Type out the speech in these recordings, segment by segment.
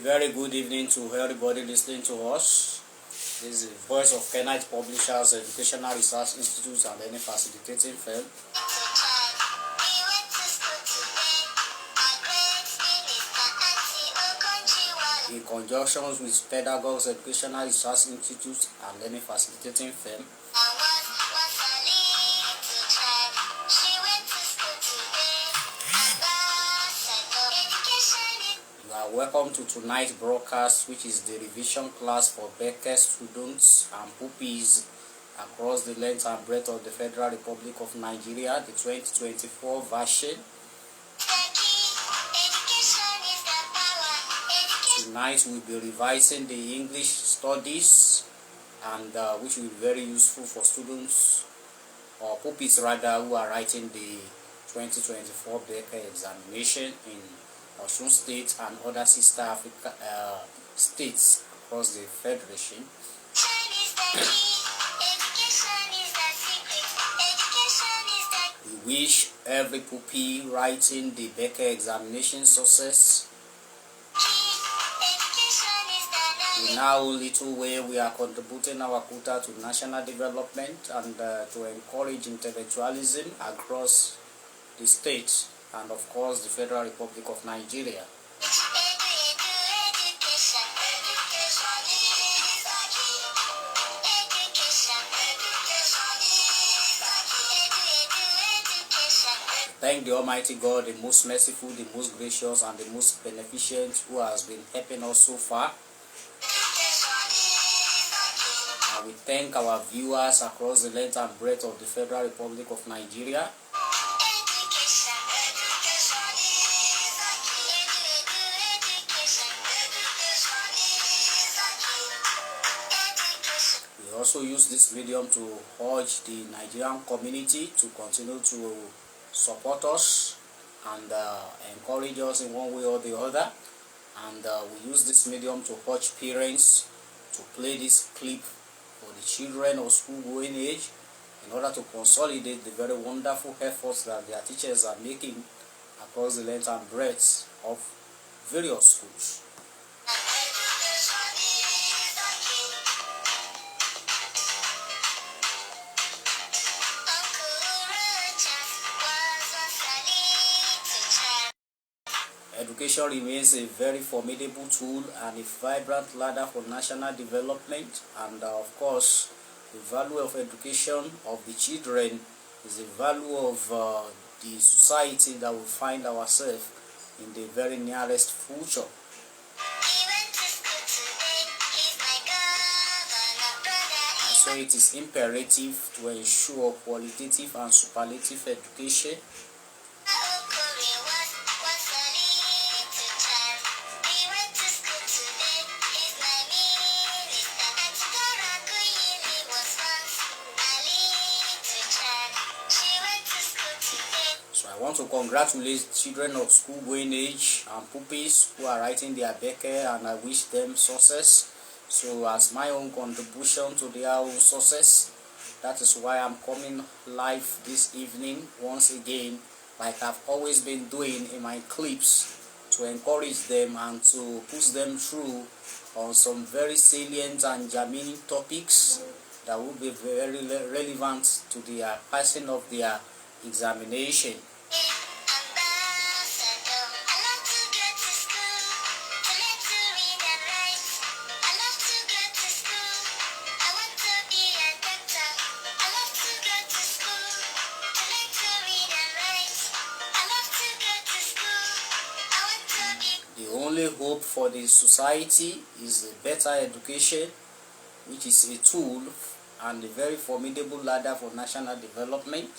very good evening to everybody listening to us. This is the voice of Kenite Publishers, Educational Research Institute and Learning Facilitating Firm. In conjunction with Pedagogues, Educational Research Institute and Learning Facilitating Firm. You are welcome to tonight's broadcast, which is the revision class for Bece students and pupils across the length and breadth of the Federal Republic of Nigeria, the 2024 version. Tonight we'll be revising the English studies, and which will be very useful for students or pupils rather who are writing the 2024 Bece examination in Osun State and other sister Africa states across the Federation. We wish every pupil writing the Bece examination success. In our little way, we are contributing our quota to national development and to encourage intellectualism across the state and of course the Federal Republic of Nigeria. Thank the Almighty God, the most merciful, the most gracious, and the most beneficent, who has been helping us so far. And we thank our viewers across the length and breadth of the Federal Republic of Nigeria. We also use this medium to urge the Nigerian community to continue to support us and encourage us in one way or the other. And we use this medium to urge parents to play this clip for the children of school-going age in order to consolidate the very wonderful efforts that their teachers are making across the length and breadth of various schools. Education remains a very formidable tool and a vibrant ladder for national development, and of course the value of education of the children is the value of the society that we find ourselves in the very nearest future. And so it is imperative to ensure qualitative and superlative education. I want to congratulate children of school-going age and pupils who are writing their Bece, and I wish them success. So as my own contribution to their own success, that is why I'm coming live this evening once again, like I've always been doing in my clips, to encourage them and to push them through on some very salient and germane topics that will be very relevant to the passing of their examination. The only hope for the society is a better education, which is a tool and a very formidable ladder for national development.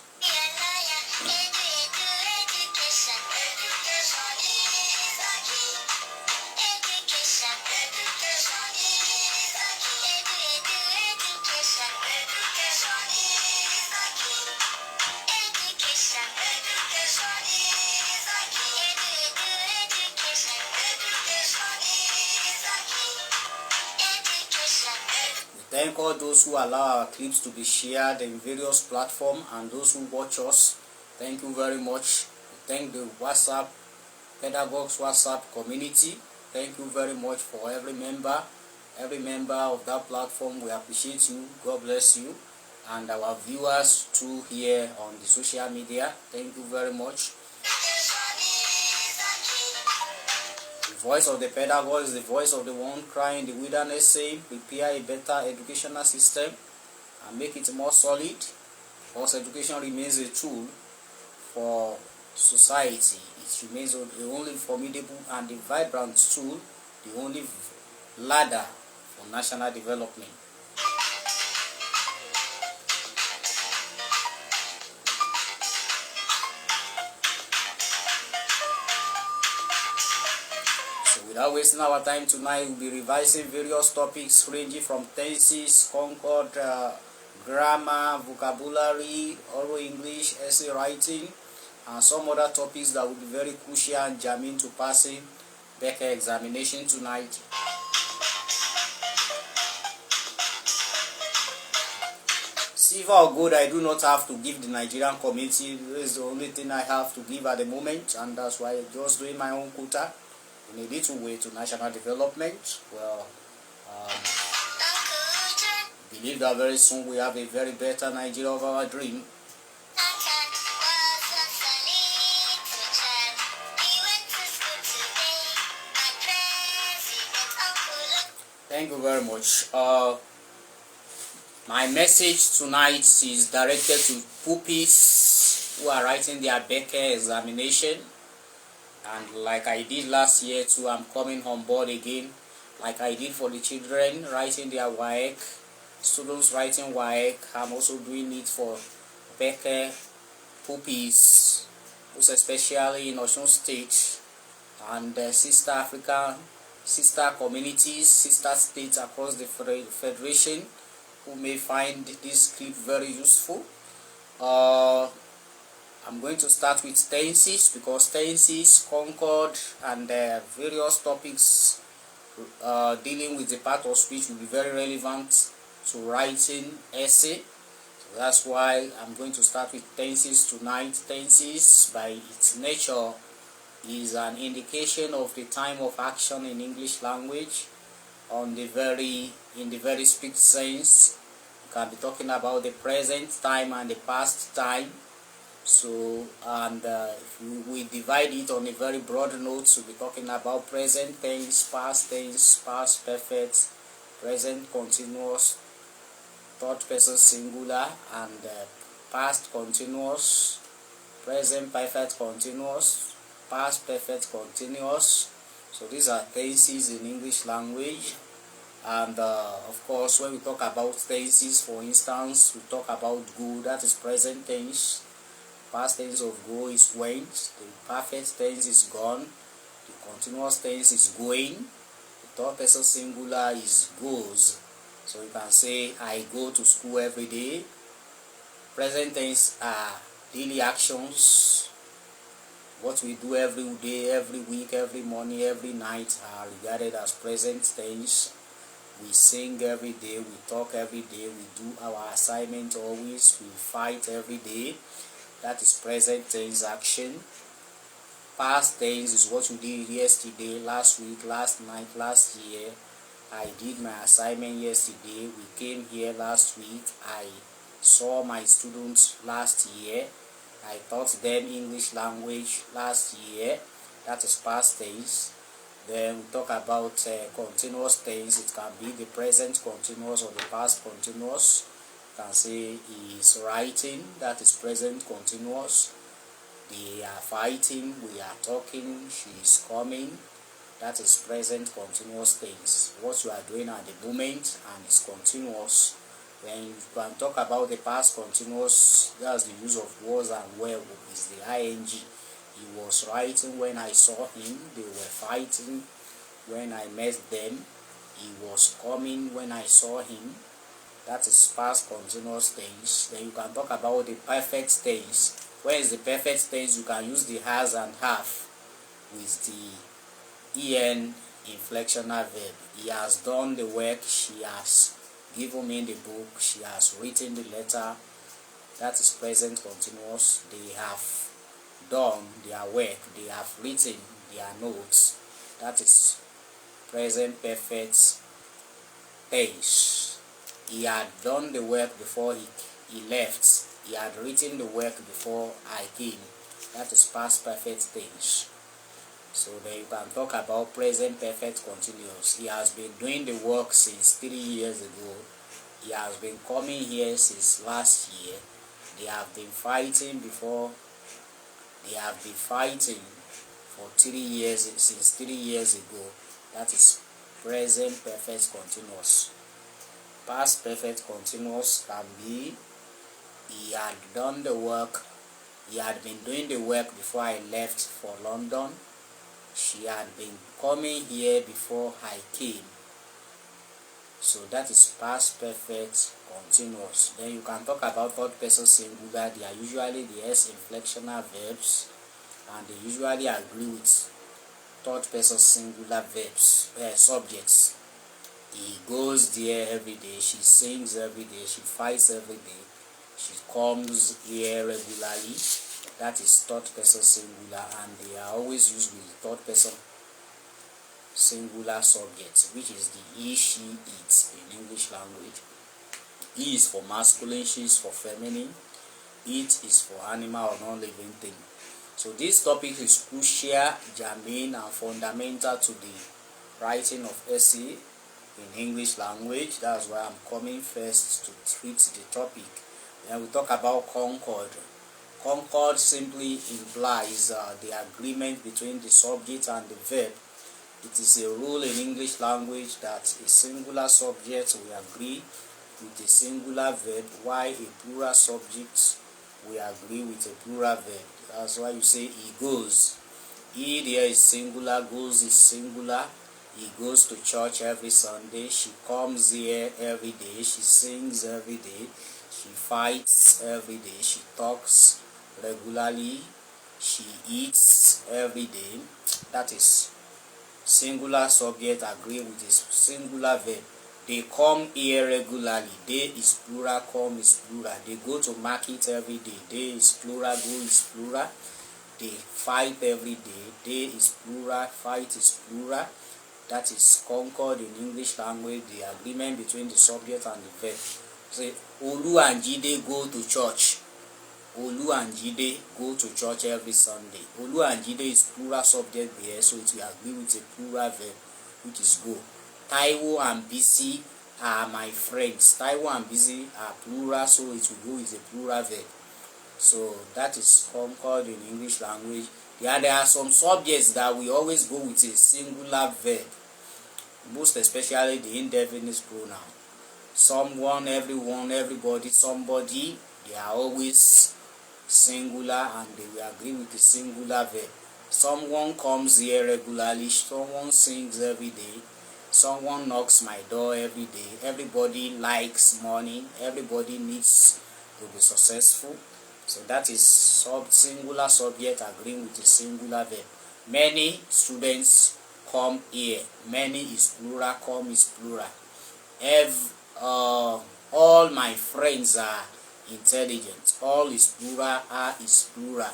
Thank all those who allow our clips to be shared in various platforms, and those who watch us. Thank you very much. Thank the Pedagogues WhatsApp community Thank you very much for every member of that platform. We appreciate you. God bless you. And our viewers too here on the social media, thank you very much. The voice of the pedagogue is the voice of the one crying in the wilderness, saying, prepare a better educational system and make it more solid, because education remains a tool for society. It remains the only formidable and the vibrant tool, the only ladder for national development. So without wasting our time tonight, we'll be revising various topics ranging from tenses, concord, grammar, vocabulary, oral English, essay writing, and some other topics that will be very crucial and germane to passing Bece examination tonight. Silver or gold, I do not have to give the Nigerian community. This is the only thing I have to give at the moment, and that's why I'm just doing my own quota in a little way to national development. Well, believe that very soon we have a very better Nigeria of our dream. Thank you very much. My message tonight is directed to pupils who are writing their Bece examination, and like I did last year too, I'm coming on board again, like I did for the children writing their WAEC, students writing WAEC. I'm also doing it for Bece pupils, most especially in Osun State and sister communities, sister states across the federation, who may find this script very useful. I'm going to start with tenses, because tenses, concord, and various topics dealing with the part of speech will be very relevant to writing essay. So that's why I'm going to start with tenses tonight. Tenses, by its nature, is an indication of the time of action in English language in the very strict sense. You can be talking about the present time and the past time. So, and if we divide it on a very broad note, we'll be talking about present tense, past perfect, present continuous, third person singular, and past continuous, present perfect continuous, past perfect continuous. So these are tenses in English language. And of course, when we talk about tenses, for instance, we talk about go, that is present tense. Past tense of go is went. The perfect tense is gone. The continuous tense is going. The third person singular is goes. So you can say, I go to school every day. Present tense are daily actions. What we do every day, every week, every morning, every night are regarded as present tense. We sing every day, we talk every day, we do our assignment always, we fight every day. That is present tense action. Past tense is what we did yesterday, last week, last night, last year. I did my assignment yesterday. We came here last week. I saw my students last year. I taught them English language last year. That is past tense. Then we talk about continuous tense. It can be the present continuous or the past continuous. You can say he is writing, that is present continuous. They are fighting, we are talking, she is coming, that is present continuous tense. What you are doing at the moment and is continuous. When you can talk about the past continuous, that's the use of was and were, is the ing. He was writing when I saw him. They were fighting when I met them. He was coming when I saw him. That is past continuous tense. Then you can talk about the perfect tense. Where is the perfect tense? You can use the has and have with the en inflectional verb. He has done the work. She has given me the book. She has written the letter. That is present continuous. They have done their work. They have written their notes. That is present perfect tense. He had done the work before he left. He had written the work before I came. That is past perfect tense. So then you can talk about present perfect continuous. He has been doing the work since 3 years ago. He has been coming here since last year. They have been fighting before. They have been fighting for 3 years, since 3 years ago. That is present perfect continuous. Past perfect continuous can be he had done the work. He had been doing the work before I left for London. She had been coming here before I came. So that is past perfect continuous. Then you can talk about third person singular. They are usually the S inflectional verbs, and they usually agree with third person singular verbs, subjects. He goes there every day. She sings every day. She fights every day. She comes here regularly. That is third person singular, and they are always used with third person singular subjects, which is the he, she, it in English language. He is for masculine, she is for feminine, it is for animal or non-living thing. So this topic is crucial, germane, and fundamental to the writing of essay in English language. That's why I'm coming first to treat the topic. Then we talk about concord. Concord simply implies the agreement between the subject and the verb. It is a rule in English language that a singular subject will agree with a singular verb, while a plural subject will agree with a plural verb. That's why you say he goes. He there is singular, goes is singular. He goes to church every Sunday. She comes here every day. She sings every day. She fights every day. She talks regularly. She eats every day. That is singular subject agree with a singular verb. They come here regularly. They is plural, come is plural. They go to market every day. They is plural, go is plural. They fight every day. They is plural, fight is plural. That is concord in English language, the agreement between the subject and the verb. Say, Olu and Jide go to church. Olu and Jide go to church every Sunday. Olu and Jide is plural subject there, so it will agree with a plural verb, which is go. Taiwo and Bece are my friends. Taiwo and Bece are plural, so it will go with a plural verb. So that is concord in English language. There are some subjects that we always go with a singular verb, most especially the indefinite pronoun. Someone, everyone, everybody, somebody, they are always singular and they will agree with the singular verb. Someone comes here regularly. Someone sings every day. Someone knocks my door every day. Everybody likes money. Everybody needs to be successful. So that is singular subject agreeing with the singular verb. Many students come here. Many is plural, come is plural. All my friends are intelligent. All is plural, are is plural.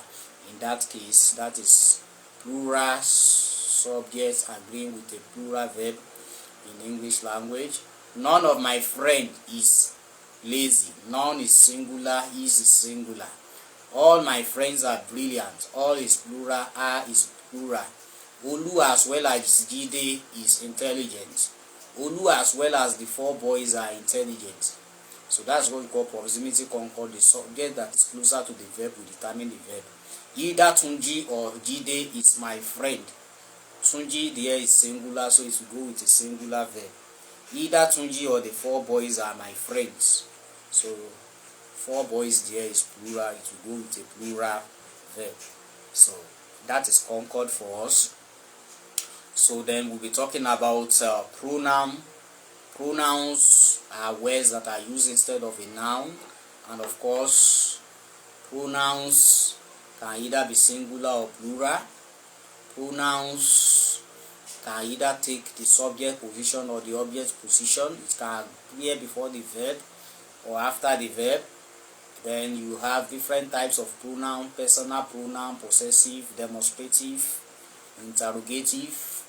In that case, that is plural subjects agreeing with a plural verb in English language. None of my friend is lazy. None is singular, is singular. All my friends are brilliant. All is plural, are is plural. Olu as well as Jide is intelligent. Olu as well as the 4 boys are intelligent. So that's what we call proximity concord. The subject that is closer to the verb will determine the verb. Either Tunji or Jide is my friend. Tunji there is singular, so it will go with a singular verb. Either Tunji or the 4 boys are my friends. So 4 boys there is plural, it will go with a plural verb. So that is concord for us. So then we'll be talking about pronoun. Pronouns are words that are used instead of a noun, and of course pronouns can either be singular or plural. Pronouns can either take the subject position or the object position. It can appear before the verb or after the verb. Then you have different types of pronoun: personal pronoun, possessive, demonstrative, interrogative,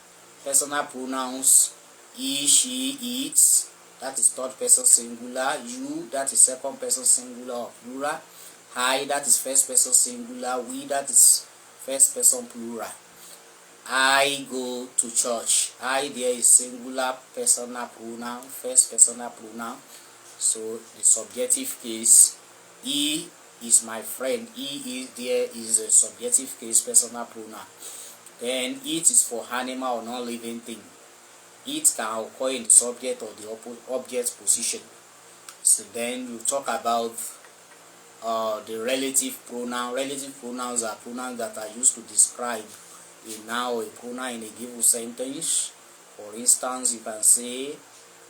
Personal pronouns: he, she, it, that is third person singular. You, that is second person singular or plural. I, that is first person singular. We, that is first person plural. I go to church. I there is singular personal pronoun, first personal pronoun. So the subjective case: he is my friend. He is there is a subjective case personal pronoun. Then it is for animal or non-living thing. It can occur in the subject or the object position. So then you talk about the relative pronoun. Relative pronouns are pronouns that are used to describe a noun or a pronoun in a given sentence. For instance, you can say,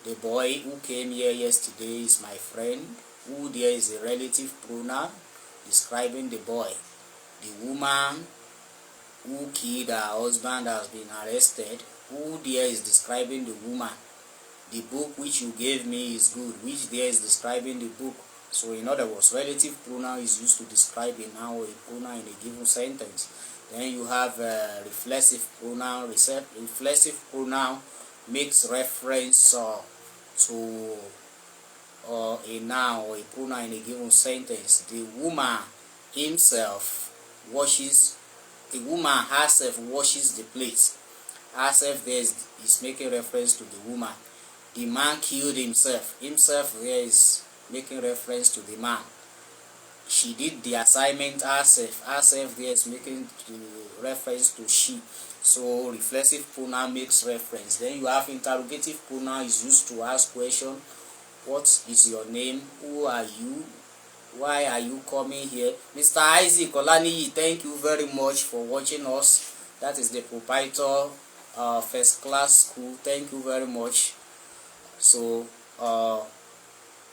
the boy who came here yesterday is my friend. Who there is a relative pronoun describing the boy. The woman who killed her husband has been arrested. Who there is describing the woman. The book which you gave me is good. Which there is describing the book. So in other words, relative pronoun is used to describe a noun or a pronoun in a given sentence. Then you have reflexive pronoun. Reflexive pronoun makes reference to a noun or a pronoun in a given sentence. The woman herself washes the plate. Herself there is making reference to the woman. The man killed himself. Himself there is making reference to the man. She did the assignment herself. Herself there is making reference to she. So reflexive pronoun makes reference. Then you have interrogative pronoun is used to ask question. What is your name? Who are you? Why are you coming here? Mr. Isaac Olaniyi, thank you very much for watching us. That is the proprietor First Class School. Thank you very much. So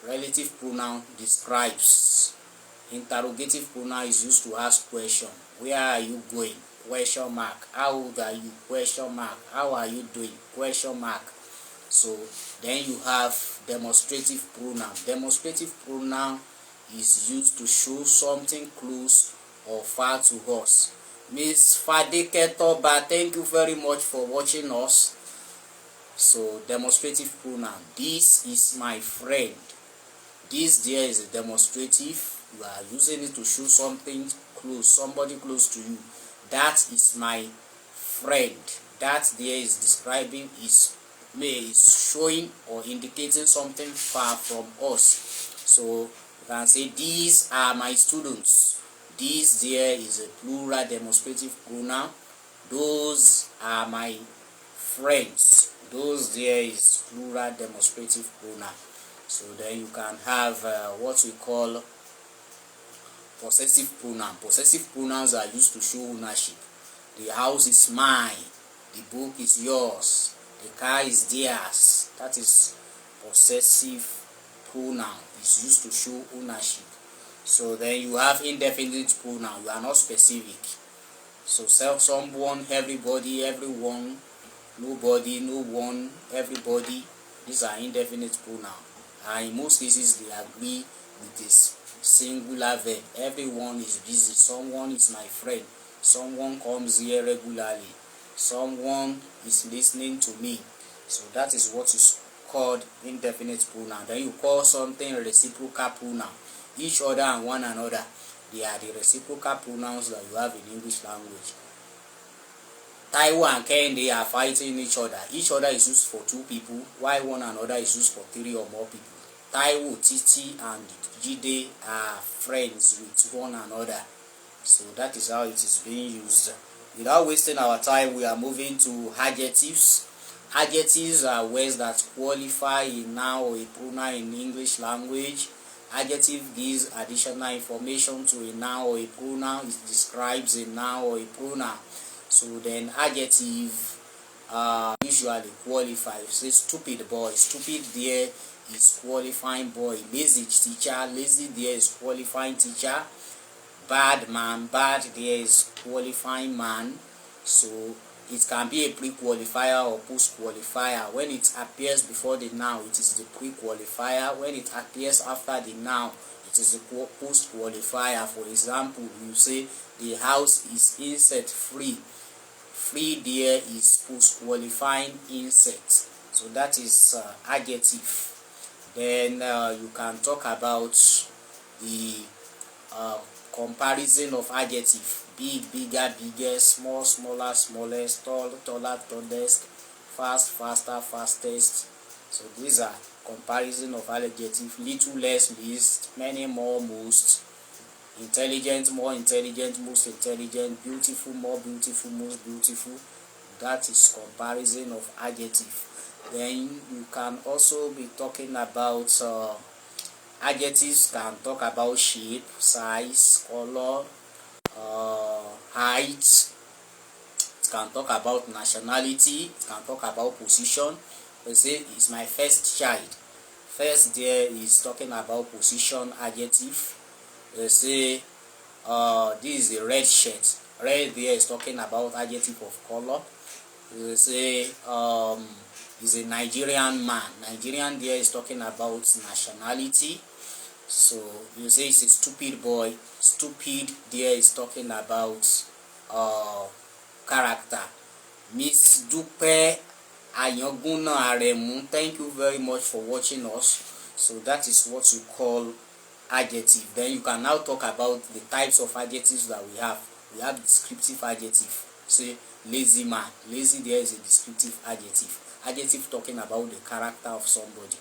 relative pronoun describes. Interrogative pronoun is used to ask question. Where are you going? Question mark. How old are you? Question mark. How are you doing? Question mark. So then you have demonstrative pronoun. Demonstrative pronoun is used to show something close or far to us. Miss Fadeke Toba, thank you very much for watching us. So demonstrative pronoun. This is my friend. This there is a demonstrative. You are using it to show something close, somebody close to you. That is my friend. That there is describing is showing or indicating something far from us. So you can say, these are my students. This there is a plural demonstrative pronoun. Those are my friends. Those there is plural demonstrative pronoun. So then you can have what we call possessive pronoun. Possessive pronouns are used to show ownership. The house is mine. The book is yours. The car is theirs. That is possessive pronoun. It's used to show ownership. So then you have indefinite pronoun. You are not specific. So someone, everybody, everyone, nobody, no one, everybody. These are indefinite pronoun. And in most cases they agree with this singular verb. Everyone is busy. Someone is my friend. Someone comes here regularly. Someone is listening to me. So that is what is called indefinite pronoun. Then you call something reciprocal pronoun. Each other and one another. They are the reciprocal pronouns that you have in English language. Taiwo and Kehinde are fighting each other. Each other is used for two people, while one another is used for three or more people. Taiwo, Titi, and Jide are friends with one another. So that is how it is being used. Without wasting our time, we are moving to adjectives. Adjectives are words that qualify a noun or a pronoun in English language. Adjective gives additional information to a noun or a pronoun. It describes a noun or a pronoun. So then adjective usually qualify. Say stupid boy. Stupid there is qualifying boy. Lazy teacher. Lazy there is qualifying teacher. Bad man. Bad there is qualifying man. So it can be a pre-qualifier or post-qualifier. When it appears before the noun, it is the pre-qualifier. When it appears after the noun, it is the post-qualifier. For example, you say the house is insect free. Free there is post-qualifying insect. So that is adjective. Then you can talk about the comparison of adjective: big, bigger, biggest, small, smaller, smallest, tall, taller, tallest, fast, faster, fastest. So these are comparison of adjective: little, less, least, many, more, most, intelligent, more intelligent, most intelligent, beautiful, more beautiful, most beautiful. That is comparison of adjective. Then you can also be talking about adjectives can talk about shape, size, color, height. It can talk about nationality. It can talk about position. They say it's my first child. First there is talking about position, adjective. They say this is a red shirt. Red there is talking about adjective of color. They say is a Nigerian man. Nigerian there is talking about nationality. So you say it's a stupid boy. Stupid there is talking about character. Miss Dupe Ayanguna Aremu, thank you very much for watching us. So that is what you call adjective. Then you can now talk about the types of adjectives that we have. We have descriptive adjective. Say lazy man. Lazy there is a descriptive adjective. Adjective talking about the character of somebody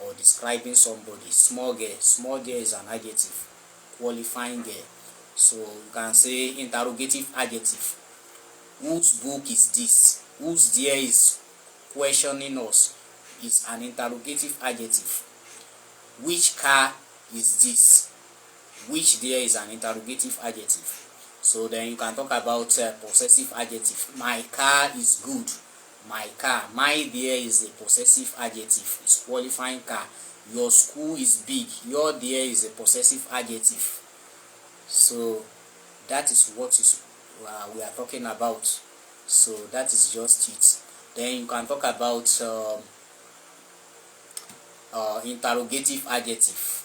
or describing somebody. Small girl. Small girl is an adjective. Qualifying girl. So you can say interrogative adjective. Whose book is this? Whose there is questioning us is an interrogative adjective. Which car is this? Which there is an interrogative adjective. So then you can talk about possessive adjective. My car is good. My car. My there is a possessive adjective. It's qualifying car. Your school is big. Your there is a possessive adjective. So that is what is we are talking about. So that is just it. Then you can talk about interrogative adjective.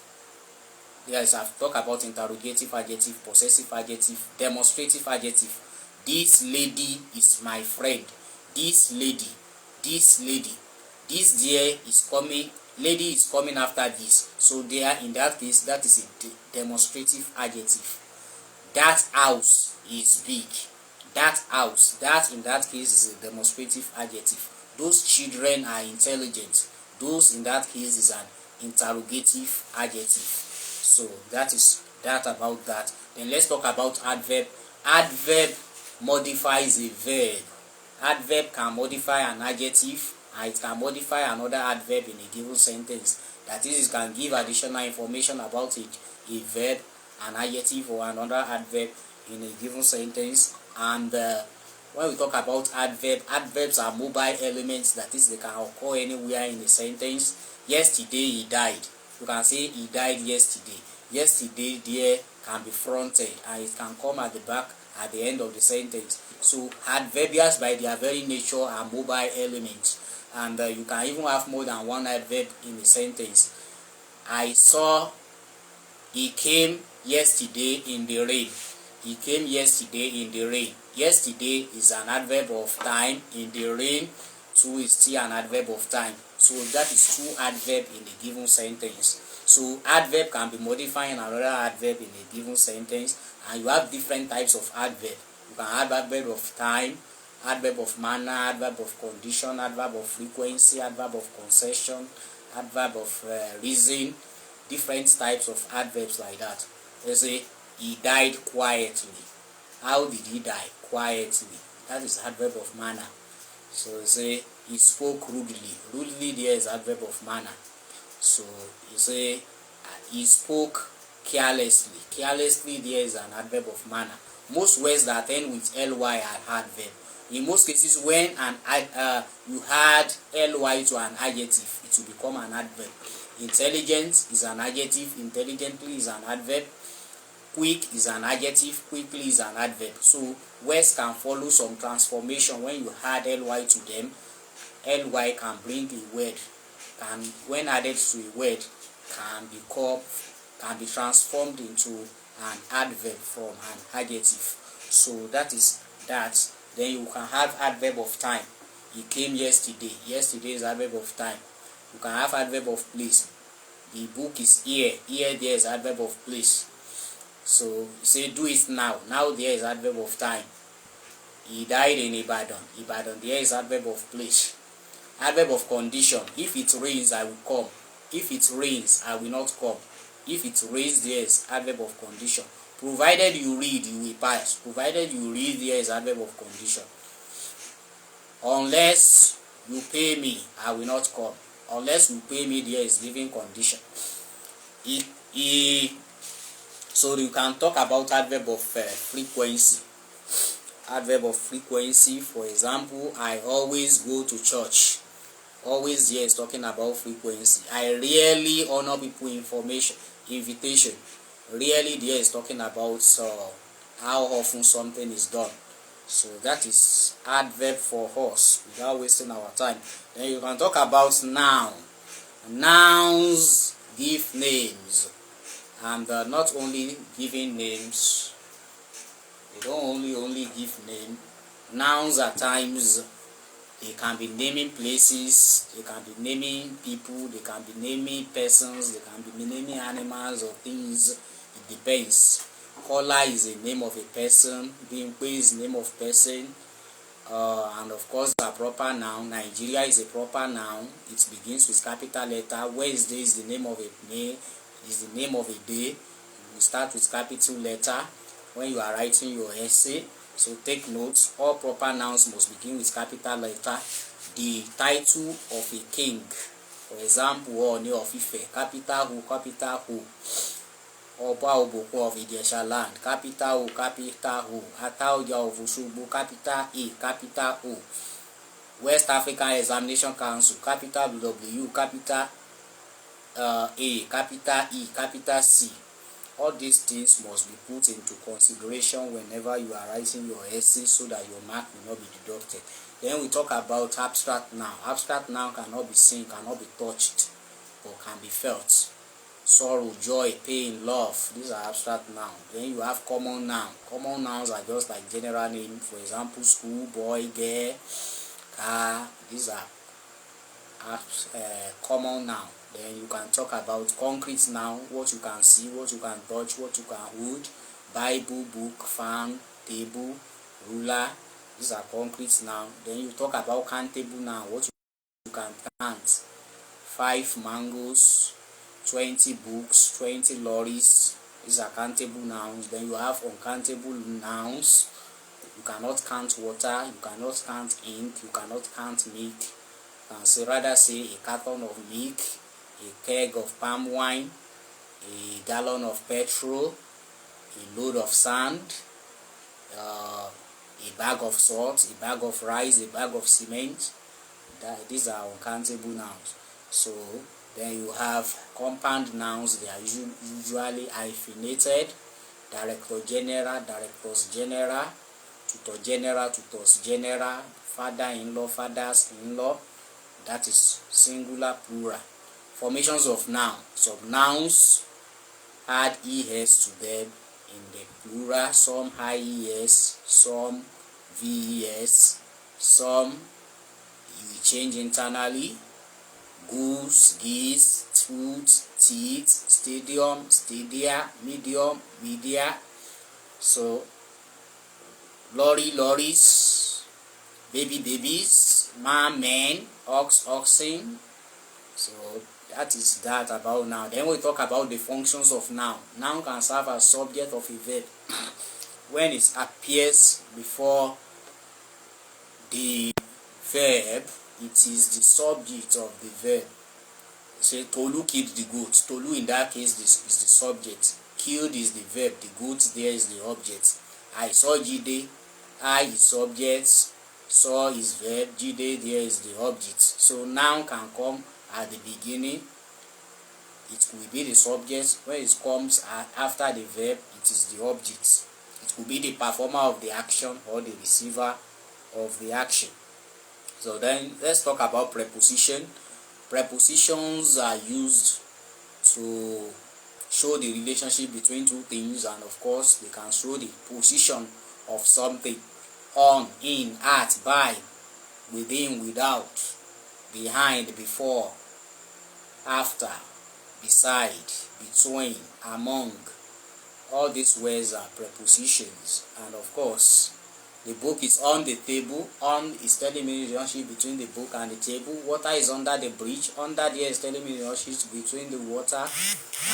Yes, I've talked about interrogative adjective, possessive adjective, demonstrative adjective. This lady is my friend. This lady, this lady, this there is coming. Lady is coming after this. So there, in that case, that is a demonstrative adjective. That house is big. That house, that in that case is a demonstrative adjective. Those children are intelligent. Those in that case is an interrogative adjective. So that is that about that. Then let's talk about adverb. Adverb modifies a verb. Adverb can modify an adjective and it can modify another adverb in a given sentence. That is, it can give additional information about a verb, an adjective or another adverb in a given sentence. And when we talk about adverb, adverbs are mobile elements. That is, they can occur anywhere in a sentence. Yesterday he died. You can say he died yesterday. Yesterday there can be fronted and it can come at the back at the end of the sentence. So adverbials by their very nature are mobile elements, and you can even have more than one adverb in a sentence. I saw, he came yesterday in the rain. He came yesterday in the rain. Yesterday is an adverb of time. In the rain too is still an adverb of time. So that is two adverb in a given sentence. So adverb can be modifying another adverb in a given sentence, and you have different types of adverb. You can have adverb of time, adverb of manner, adverb of condition, adverb of frequency, adverb of concession, adverb of reason, different types of adverbs like that. Let's say he died quietly. How did he die? Quietly. That is adverb of manner. So say he spoke rudely. Rudely there is adverb of manner. So you say he spoke carelessly. Carelessly there is an adverb of manner. Most words that end with ly are adverb. In most cases, when you add ly to an adjective, it will become an adverb. Intelligent is an adjective. Intelligently is an adverb. Quick is an adjective. Quickly is an adverb. So words can follow some transformation when you add ly to them. Ly can bring a word, can when added to a word can be transformed into an adverb from an adjective. So that is that. Then you can have adverb of time. He came yesterday. Yesterday is adverb of time. You can have adverb of place. The book is here. Here there is adverb of place. So you say do it now. Now there is adverb of time. He died in Ibadan. Ibadan there is adverb of place. Adverb of condition. If it rains, I will come. If it rains, I will not come. If it rains, there is adverb of condition. Provided you read, you will pass. Provided you read, there is adverb of condition. Unless you pay me, I will not come. Unless you pay me, there is living condition. So you can talk about adverb of frequency. Adverb of frequency, for example, I always go to church. Always here is talking about frequency. I rarely honor people invitation. Rarely there is talking about how often something is done. So that is adverb for us without wasting our time. Then you can talk about noun. Nouns give names, and not only giving names. They don't only give name. Nouns at times they can be naming places, they can be naming people, they can be naming persons, they can be naming animals or things. It depends. Kola is the name of a person, Bimpe is the name of person, and of course a proper noun. Nigeria is a proper noun. It begins with capital letter. Wednesday is the name of a day. Is the name of a day. You start with capital letter when you are writing your essay. So take notes. All proper nouns must begin with capital letter. The title of a king, for example, Ooni of Ife, capital who, capital who. Oba Oboko of Ijesha land, capital who, capital who. Ataoja of Osogbo, capital A, capital O. West African Examination Council, capital W, capital A, capital E, capital C. All these things must be put into consideration whenever you are writing your essay so that your mark will not be deducted. Then we talk about abstract noun. Abstract noun cannot be seen, cannot be touched, but can be felt. Sorrow, joy, pain, love. These are abstract nouns. Then you have common noun. Common nouns are just like general name. For example, school, boy, girl, car. These are common noun. Then you can talk about concrete noun, what you can see, what you can touch, what you can hold. Bible, book, fan, table, ruler. These are concrete noun. Then you talk about countable noun, what you can count. 5 mangoes, 20 books, 20 lorries. These are countable nouns. Then you have uncountable nouns. You cannot count water, you cannot count ink, you cannot count milk. You can rather say a carton of milk, a keg of palm wine, a gallon of petrol, a load of sand, a bag of salt, a bag of rice, a bag of cement. These are uncountable nouns. So then you have compound nouns. They are usually hyphenated. Director general, directors general, tutor general, tutors general, father-in-law, fathers-in-law. That is singular, plural. Formations of noun. Some nouns add es to them in the plural. Some ies, some ves, some you change internally. Goose, geese, tooth, teeth, stadium, stadia, medium, media. So lorry, lorries, baby, babies, man, men, ox, oxen. So that is that about noun. Then we talk about the functions of noun. Noun can serve as subject of a verb when it appears before the verb. It is the subject of the verb. Say Tolu killed the goat. Tolu in that case is the subject. Killed is the verb. The goat there is the object. I saw Jide. I is subject. Saw is verb. Jide there is the object. So noun can come at the beginning. It will be the subject. When it comes after the verb, it is the object. It will be the performer of the action or the receiver of the action. So then let's talk about preposition. Prepositions are used to show the relationship between two things, and of course they can show the position of something. on, in, at, by, within, without, behind, before, after, beside, between, among. All these words are prepositions, and of course the book is on the table. On is telling me the relationship between the book and the table. Water is under the bridge. Under there is telling me the relationship between the water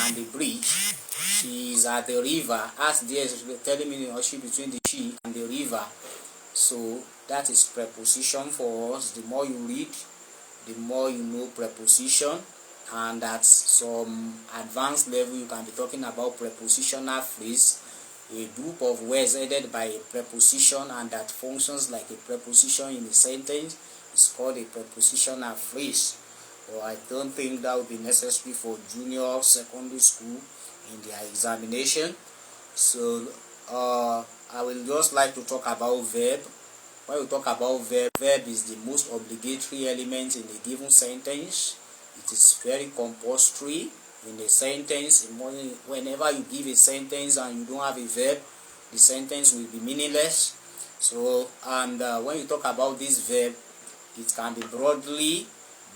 and the bridge. She is at the river. As there is telling me the relationship between the she and the river. So that is preposition for us. The more you read, the more you know preposition. And at some advanced level, you can be talking about prepositional phrase, a group of words headed by a preposition and that functions like a preposition in a sentence is called a prepositional phrase. Or I don't think that would be necessary for junior secondary school in their examination. So I will just like to talk about verb. When we talk about verb is the most obligatory element in a given sentence. It is very compulsory in a sentence. Whenever you give a sentence and you don't have a verb, the sentence will be meaningless. So, and when you talk about this verb, it can be broadly.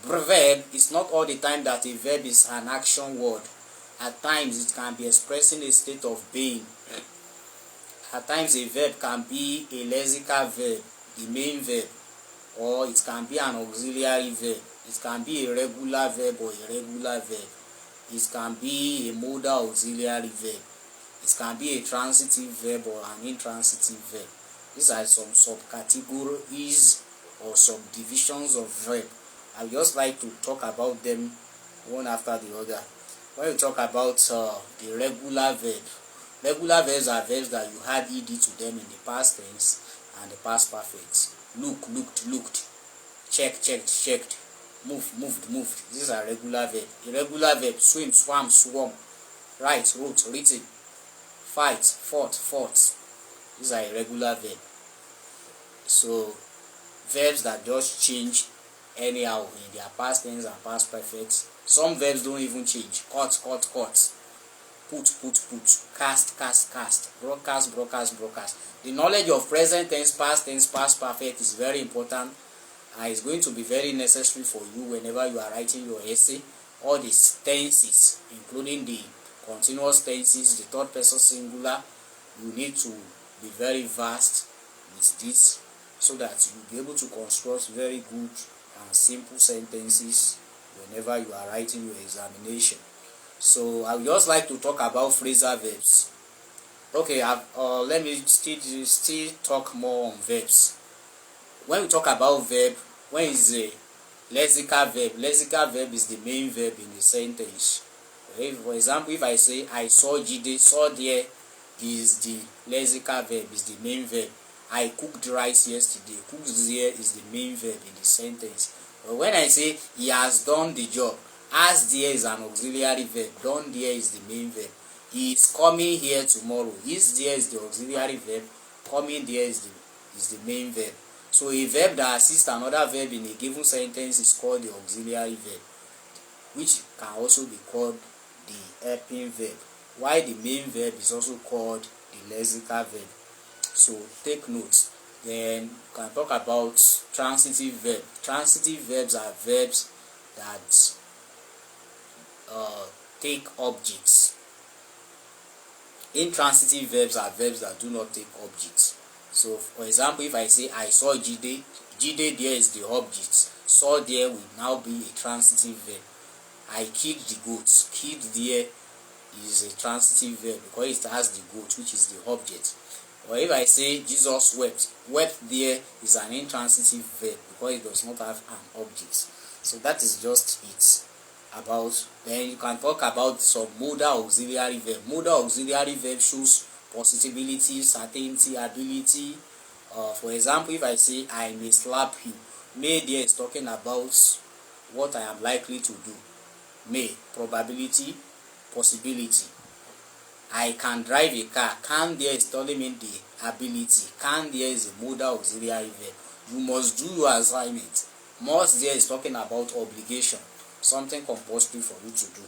Verb is not all the time that a verb is an action word. At times, it can be expressing a state of being. At times, a verb can be a lexical verb, the main verb, or it can be an auxiliary verb. It can be a regular verb or irregular verb. It can be a modal auxiliary verb. It can be a transitive verb or an intransitive verb. These are some subcategories or subdivisions of verb. I would just like to talk about them one after the other. When we talk about the regular verb, regular verbs are verbs that you add ed to them in the past tense and the past perfect. Look, looked, looked. Check, checked, checked. Move, moved, moved. These are regular verb. Irregular verb: swim, swam, swum. Write, wrote, written. Fight, fought, fought. These are irregular verb. So verbs that just change anyhow in their past tense and past perfect. Some verbs don't even change. Cut, cut, cut. Put, put, put. Cast, cast, cast. Broadcast, broadcast, broadcast. The knowledge of present tense, past perfect is very important. And it's going to be very necessary for you whenever you are writing your essay. All these tenses, including the continuous tenses, the third person singular, you need to be very vast with this so that you'll be able to construct very good and simple sentences whenever you are writing your examination. So I would just like to talk about phrasal verbs. Okay, let me still talk more on verbs. When we talk about verb, when is a lexical verb is the main verb in the sentence. Okay? For example, if I say I saw Jide, saw there is the lexical verb, is the main verb. I cooked rice yesterday, cooked there is the main verb in the sentence. But when I say he has done the job, as there is an auxiliary verb, done there is the main verb. He is coming here tomorrow, is there is the auxiliary verb, coming there is the main verb. So a verb that assists another verb in a given sentence is called the auxiliary verb, which can also be called the helping verb, while the main verb is also called the lexical verb. So take notes. Then you can talk about transitive verb. Transitive verbs are verbs that take objects. Intransitive verbs are verbs that do not take objects. So for example, if I say I saw Jide, Jide there is the object. Saw there will now be a transitive verb. I killed the goats. Killed there is a transitive verb because it has the goat, which is the object. Or if I say Jesus wept, wept there is an intransitive verb because it does not have an object. So that is just it about. Then you can talk about some modal auxiliary verb. Modal auxiliary verb shows possibility, certainty, ability. For example, if I say I may slap you, may there is talking about what I am likely to do. May, probability, possibility. I can drive a car, can there is telling me the ability. Can there is a modal auxiliary verb. You must do your assignment. Must there is talking about obligation, something compulsory for you to do.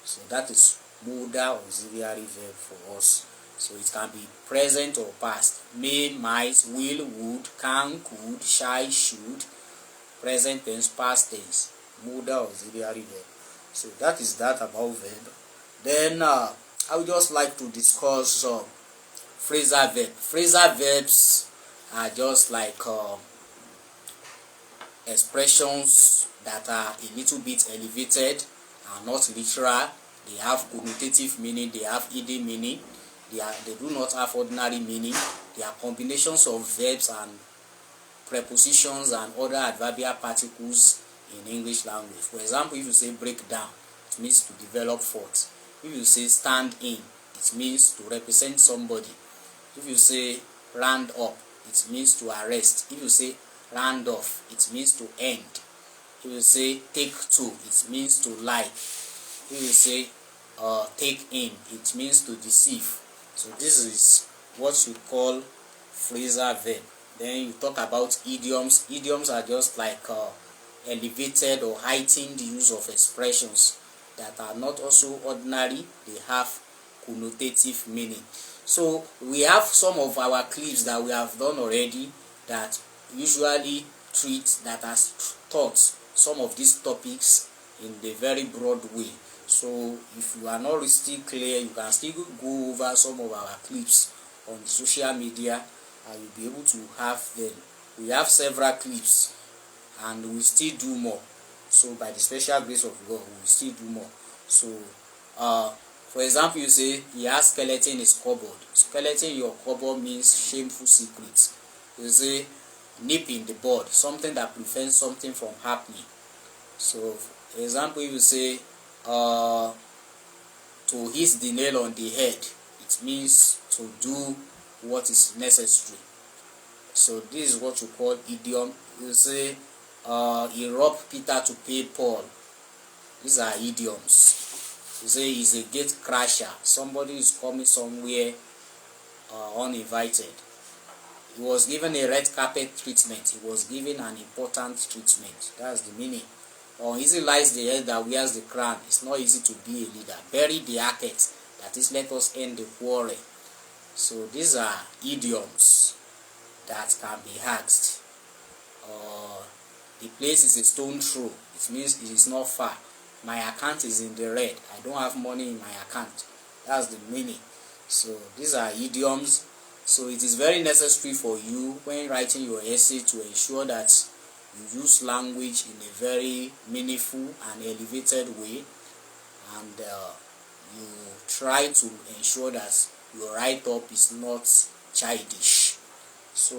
So that is modal auxiliary verb for us. So it can be present or past. May, might, will, would, can, could, shall, should, present tense, past tense, modal auxiliary verb. So that is that about verb. Then I would just like to discuss phrasal verb. Phrasal verbs are just like expressions that are a little bit elevated and not literal. They have connotative meaning, they have hidden meaning, they do not have ordinary meaning. They are combinations of verbs and prepositions and other adverbial particles in English language. For example, if you say break down, it means to develop forth. If you say stand in, it means to represent somebody. If you say round up, it means to arrest. If you say round off, it means to end. If you say take two, it means to lie. If you say take in, it means to deceive. So this is what you call phrasal verb. Then you talk about idioms. Idioms are just like elevated or heightened use of expressions that are not also ordinary. They have connotative meaning. So we have some of our clips that we have done already that usually that has taught some of these topics in a very broad way. So if you are not still clear, you can still go over some of our clips on social media and you'll be able to have them. We have several clips and we still do more. So by the special grace of God, we will still do more. So for example, you say he has skeleton in his cupboard. Skeleton in your cupboard means shameful secrets. You say nip in the bud, something that prevents something from happening. So for example, if you say to hit the nail on the head, it means to do what is necessary. So this is what you call idiom. You say he robbed Peter to pay Paul. These are idioms. You say he's a gate crasher. Somebody is coming somewhere uninvited. He was given a red carpet treatment. He was given an important treatment. That's the meaning. Easy lies the head that wears the crown. It's not easy to be a leader. Bury the architect. That is, let us end the quarrel. So these are idioms that can be asked. The place is a stone throw. It means it is not far. My account is in the red. I don't have money in my account. That's the meaning. So these are idioms. So it is very necessary for you when writing your essay to ensure that you use language in a very meaningful and elevated way, and you try to ensure that your write-up is not childish, so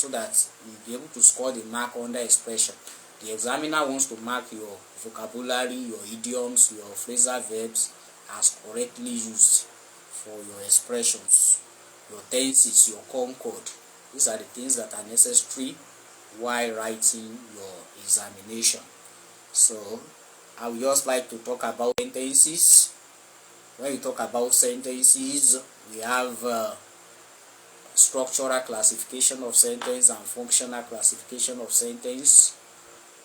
that you'll be able to score the mark under expression. The examiner wants to mark your vocabulary, your idioms, your phrasal verbs as correctly used for your expressions, your tenses, your concord. These are the things that are necessary while writing your examination. So I would just like to talk about sentences. When we talk about sentences, we have structural classification of sentence and functional classification of sentence.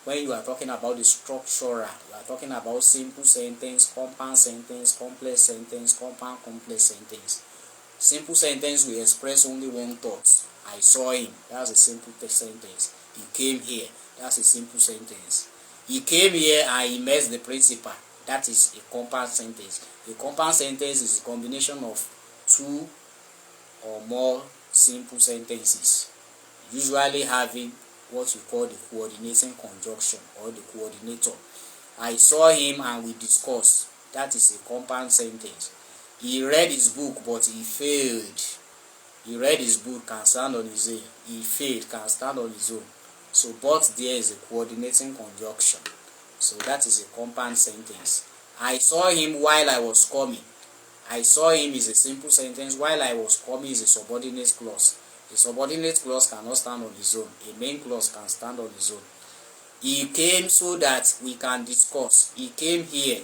When you are talking about the structural, you are talking about simple sentence, compound sentence, complex sentence, compound complex sentence. Simple sentence will express only one thought. I saw him. That's a simple sentence. He came here. That's a simple sentence. He came here and he met the principal. That is a compound sentence. A compound sentence is a combination of two or more simple sentences, usually having what we call the coordinating conjunction or the coordinator. I saw him and we discussed. That is a compound sentence. He read his book but he failed. He read his book, can stand on his own. He failed, can stand on his own. So but there is a coordinating conjunction. So that is a compound sentence. I saw him while I was coming. I saw him is a simple sentence. While I was coming is a subordinate clause. A subordinate clause cannot stand on its own. A main clause can stand on its own. He came so that we can discuss. He came here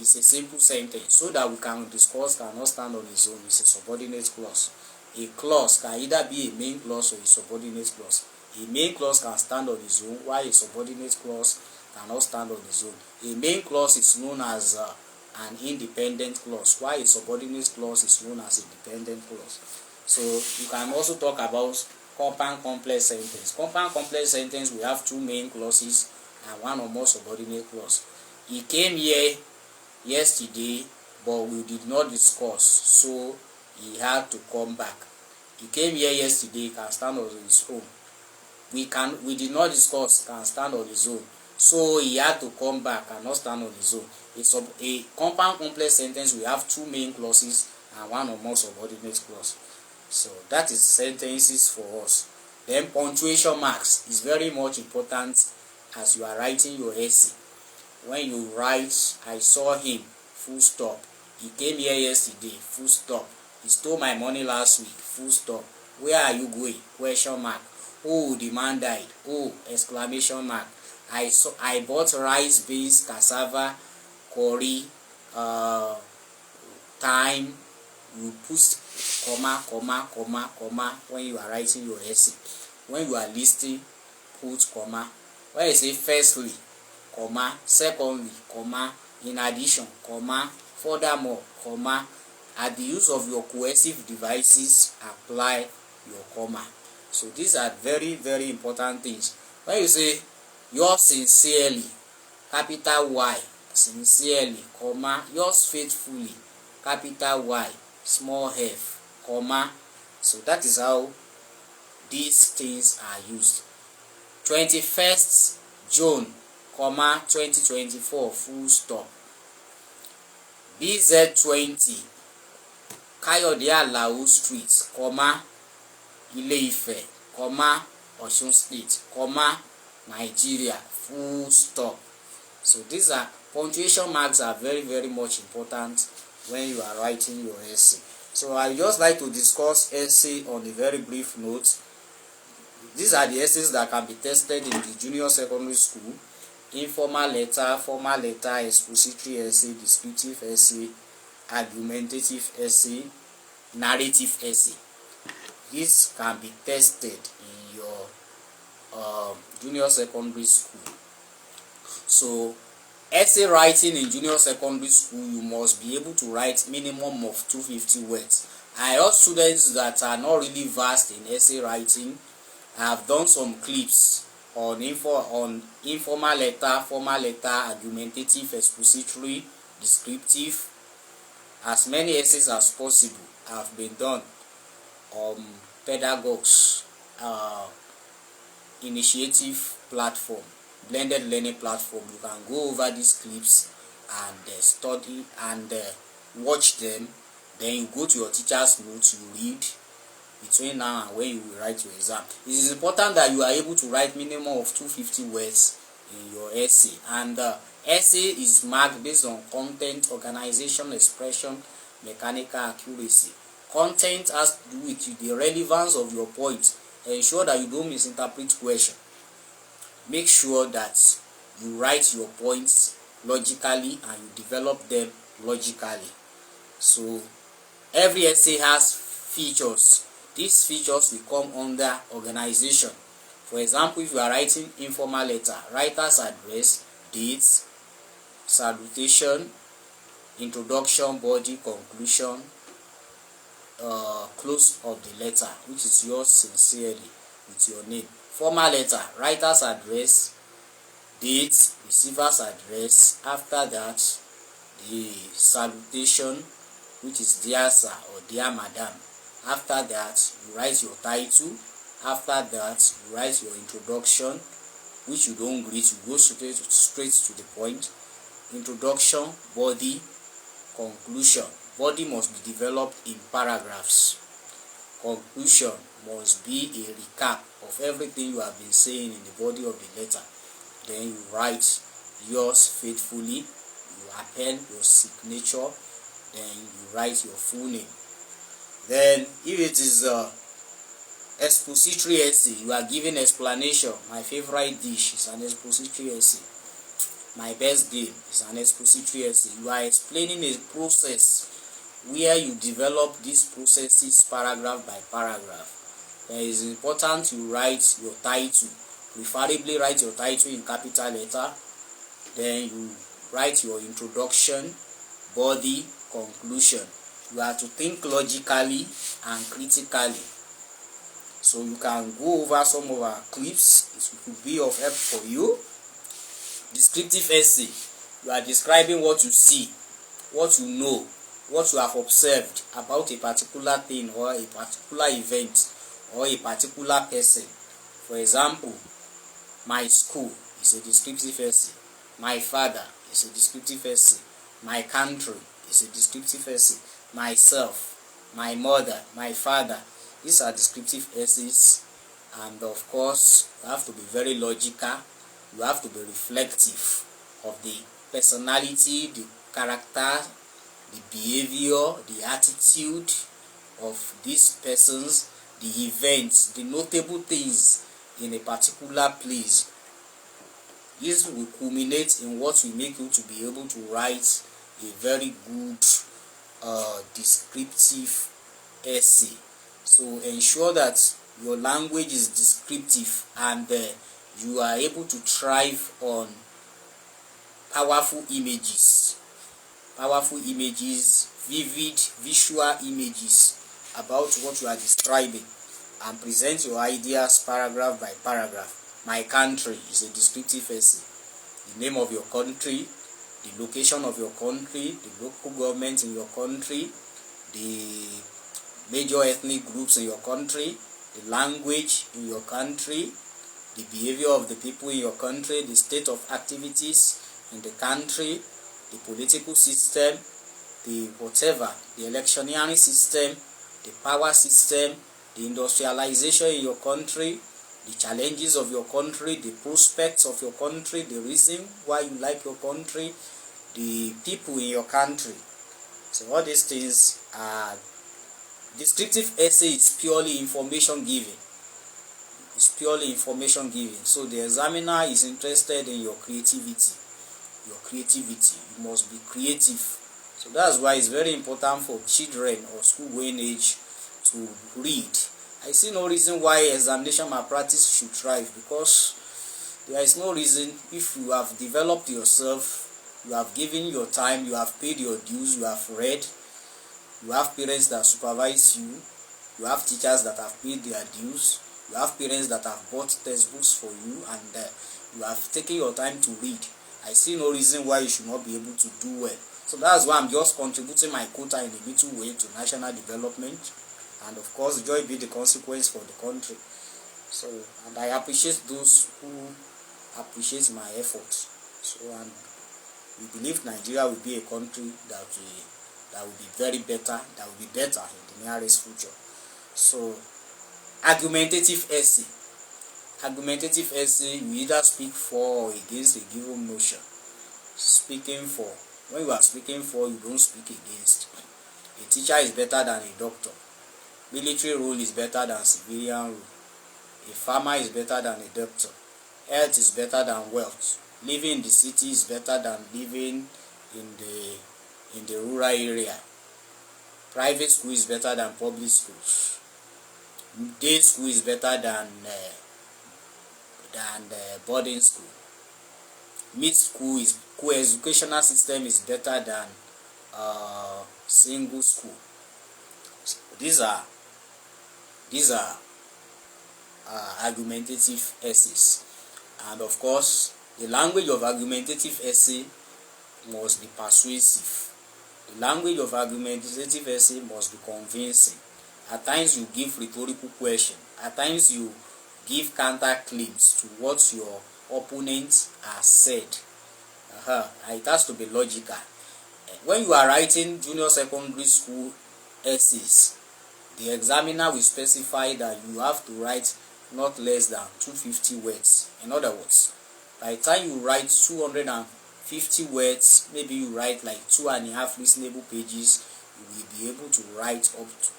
is a simple sentence. So that we can discuss cannot stand on its own. It's a subordinate clause. A clause can either be a main clause or a subordinate clause. A main clause can stand on its own, while a subordinate clause cannot stand on its own. A main clause is known as an independent clause, while a subordinate clause is known as a dependent clause. So you can also talk about compound complex sentence. Compound complex sentence, we have two main clauses and one or more subordinate clause. He came here yesterday, but we did not discuss, so he had to come back. He came here yesterday, can stand on his own. We did not discuss, can stand on his own, so he had to come back, cannot stand on his own. A compound complex sentence, we have two main clauses and one or more subordinate clause. So that is sentences for us. Then punctuation marks is very much important as you are writing your essay. When you write, I saw him, full stop. He came here yesterday, full stop. He stole my money last week, full stop. Where are you going? Question mark. Oh, the man died. Oh, exclamation mark. I bought rice, beans, cassava, curry, thyme. You put comma when you are writing your essay. When you are listing, put comma. When you say firstly, comma, secondly, comma, in addition, comma, furthermore, comma. At the use of your coercive devices, apply your comma. So these are very, very important things. When you say yours sincerely, capital Y, sincerely, comma, yours faithfully, capital Y, small f, comma. So that is how these things are used. 21st June, comma, 2024, full stop. BZ20, Kayode Alao Street, comma, Ile-Ife, comma, Osun State, comma, Nigeria, full stop. So these are punctuation marks are very, very much important when you are writing your essay. So I just like to discuss essay on a very brief note. These are the essays that can be tested in the junior secondary school: informal letter, formal letter, expository essay, descriptive essay, argumentative essay, narrative essay. This can be tested in your junior secondary school. So essay writing in junior secondary school, you must be able to write minimum of 250 words. I urge students that are not really versed in essay writing. I have done some clips on informal letter, formal letter, argumentative, expository, descriptive. As many essays as possible have been done on Pedagogues initiative platform, blended learning platform. You can go over these clips and study and watch them. Then you go to your teacher's notes, you read between now and when you will write your exam. It is important that you are able to write minimum of 250 words in your essay, and essay is marked based on content, organization, expression, mechanical accuracy. Content has to do with the relevance of your point. Ensure that you don't misinterpret question. Make sure that you write your points logically and you develop them logically. So every essay has features. These features will come under organization. For example, if you are writing informal letter, writer's address, dates, salutation, introduction, body, conclusion, close of the letter, which is yours sincerely with your name. Formal letter, writer's address, date, receiver's address. After that, the salutation, which is dear sir or dear madam. After that, you write your title. After that, you write your introduction, which you don't greet, you go straight to the point. Introduction, body, conclusion. Body must be developed in paragraphs. Conclusion must be a recap of everything you have been saying in the body of the letter. Then you write yours faithfully, you append your signature, then you write your full name. Then if it is expository essay, you are giving explanation. My favorite dish is an expository essay. My best game is an expository essay. You are explaining a process where you develop these processes paragraph by paragraph. It is important you write your title. Preferably write your title in capital letter. Then you write your introduction, body conclusion. You have to think logically and critically. So you can go over some of our clips. It could be of help for you. Descriptive essay. You are describing what you see, what you know, what you have observed about a particular thing or a particular event or a particular person. For example, my school is a descriptive essay. My father is a descriptive essay. My country is a descriptive essay. Myself, my mother, my father. These are descriptive essays, and of course you have to be very logical. You have to be reflective of the personality, the character, the behavior, the attitude of these persons, the events, the notable things in a particular place. This will culminate in what will make you to be able to write a very good descriptive essay. So ensure that your language is descriptive, and you are able to thrive on powerful images, vivid visual images about what you are describing, and present your ideas paragraph by paragraph. My country is a descriptive essay. The name of your country, the location of your country, the local government in your country, the major ethnic groups in your country, the language in your country, the behavior of the people in your country, the state of activities in the country, the political system, the whatever, the electioneering system, the power system, the industrialization in your country, the challenges of your country, the prospects of your country, the reason why you like your country, the people in your country. So all these things are descriptive essay. Is purely information giving. It's purely information giving. So the examiner is interested in your creativity. You must be creative. So that's why it's very important for children of school-going age to read. I see no reason why examination malpractice should thrive, because there is no reason. If you have developed yourself, you have given your time, you have paid your dues, you have read, you have parents that supervise you, you have teachers that have paid their dues, you have parents that have bought textbooks for you, and you have taken your time to read. I see no reason why you should not be able to do well. So that's why I'm just contributing my quota in a little way to national development, and of course joy be the consequence for the country. So, and I appreciate those who appreciate my efforts. So, and we believe Nigeria will be a country that will be very better, that will be better in the nearest future. So, argumentative essay. Argumentative essay, you either speak for or against a given notion. Speaking for. When you are speaking for, you don't speak against. A teacher is better than a doctor. Military rule is better than civilian rule. A farmer is better than a doctor. Health is better than wealth. Living in the city is better than living in the rural area. Private school is better than public schools. Day school is better than boarding school. Mixed school is co-educational system is better than single school. So these are argumentative essays, and of course the language of argumentative essay must be persuasive. The language of argumentative essay must be convincing. At times you give rhetorical question. At times you give counter claims to what your opponents have said. It has to be logical. When you are writing junior secondary school essays, the examiner will specify that you have to write not less than 250 words. In other words, by the time you write 250 words, maybe you write like 2.5 reasonable pages, you will be able to write up to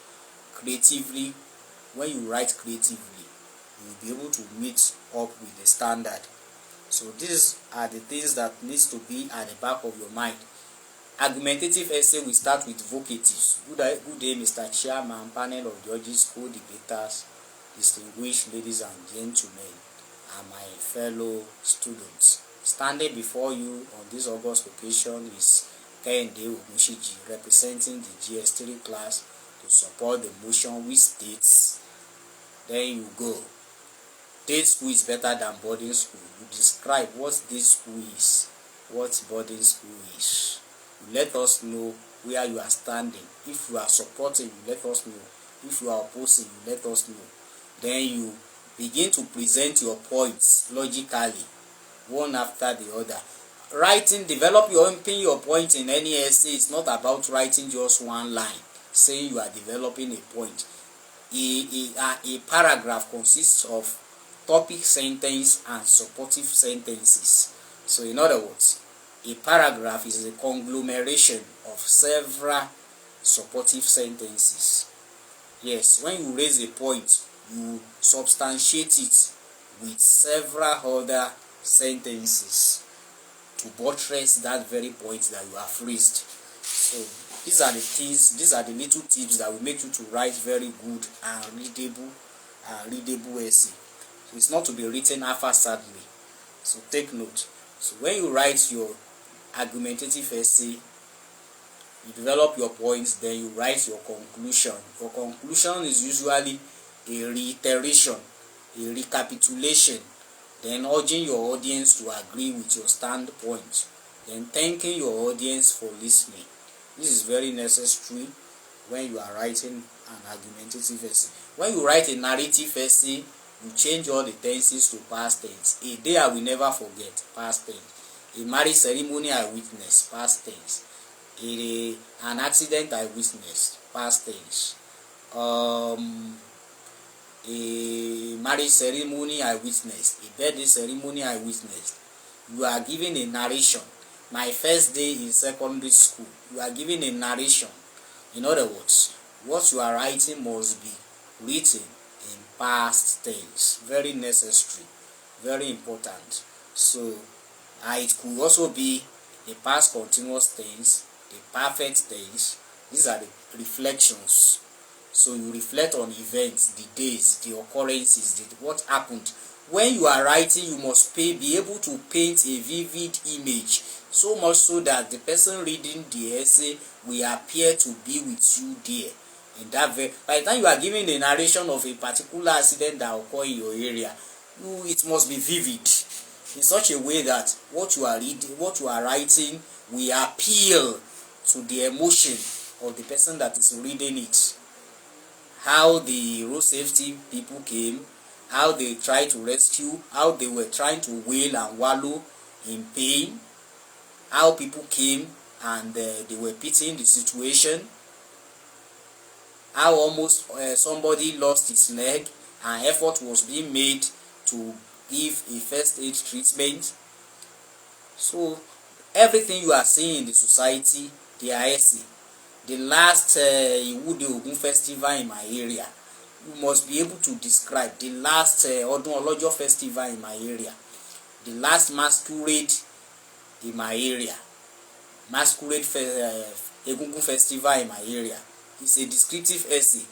creatively. When you write creatively, you will be able to meet up with the standard. So these are the things that needs to be at the back of your mind. Argumentative essay will start with vocatives. Good day, Mr. Chairman, panel of judges, co-debaters, distinguished ladies and gentlemen, and my fellow students. Standing before you on this august occasion is Kehinde Ogunshiji, representing the GS3 class, to support the motion which states, then you go. Day school is better than boarding school. You describe what day school is, what boarding school is. You let us know where you are standing. If you are supporting, you let us know. If you are opposing, you let us know. Then you begin to present your points logically, one after the other. Develop your point in any essay. It's not about writing just one line saying you are developing a point. A paragraph consists of topic sentence and supportive sentences. So in other words, a paragraph is a conglomeration of several supportive sentences. Yes, when you raise a point, you substantiate it with several other sentences to buttress that very point that you have raised. So these are the little tips that will make you to write very good and readable essay. So it's not to be written haphazardly. So take note. So when you write your argumentative essay, you develop your points, then you write your conclusion. Your conclusion is usually a reiteration, a recapitulation, then urging your audience to agree with your standpoint, then thanking your audience for listening. This is very necessary when you are writing an argumentative essay. When you write a narrative essay, you change all the tenses to past tense. A day I will never forget, past tense. A marriage ceremony I witnessed, past tense. An accident I witnessed, past tense. A marriage ceremony I witnessed, a birthday ceremony I witnessed. You are giving a narration. My first day in secondary school, you are giving a narration. In other words, what you are writing must be written in past tense. Very necessary, very important. So it could also be a past continuous tense, a perfect tense. These are the reflections. So you reflect on events, the days, the occurrences, what happened. When you are writing, you must be able to paint a vivid image, so much so that the person reading the essay will appear to be with you there. By the time you are giving a narration of a particular accident that occurred in your area, it must be vivid in such a way that what you are reading, what you are writing, will appeal to the emotion of the person that is reading it. How the road safety people came, how they tried to rescue, how they were trying to wail and wallow in pain, how people came and they were pitying the situation, how almost somebody lost his leg and effort was being made to give a first aid treatment. So everything you are seeing in the society, they are essay. The last Iwude Ogun festival in my area, you must be able to describe the last Odun Olojo festival in my area, the last masquerade in my area, Egungun festival in my area. It's a descriptive essay.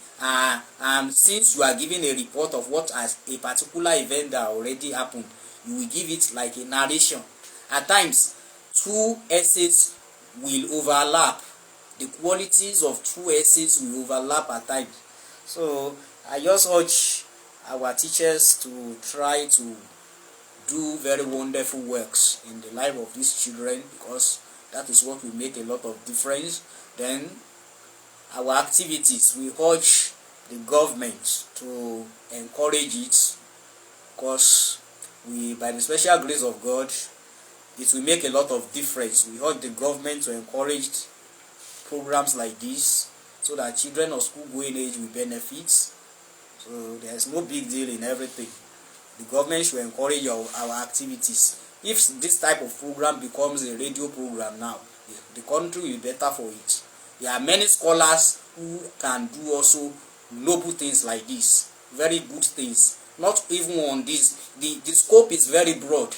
Since you are giving a report of what as a particular event that already happened, you will give it like a narration. At times, two essays will overlap. The qualities of two essays will overlap at times. So I just urge our teachers to try to do very wonderful works in the life of these children, because that is what will make a lot of difference. Then our activities, we urge the government to encourage it, because by the special grace of God, it will make a lot of difference. We urge the government to encourage programs like this so that children of school going age will benefit. So there's no big deal in everything. The government should encourage our activities. If this type of program becomes a radio program now, the country will be better for it. There are many scholars who can do also noble things like this, very good things. Not even on this, the scope is very broad.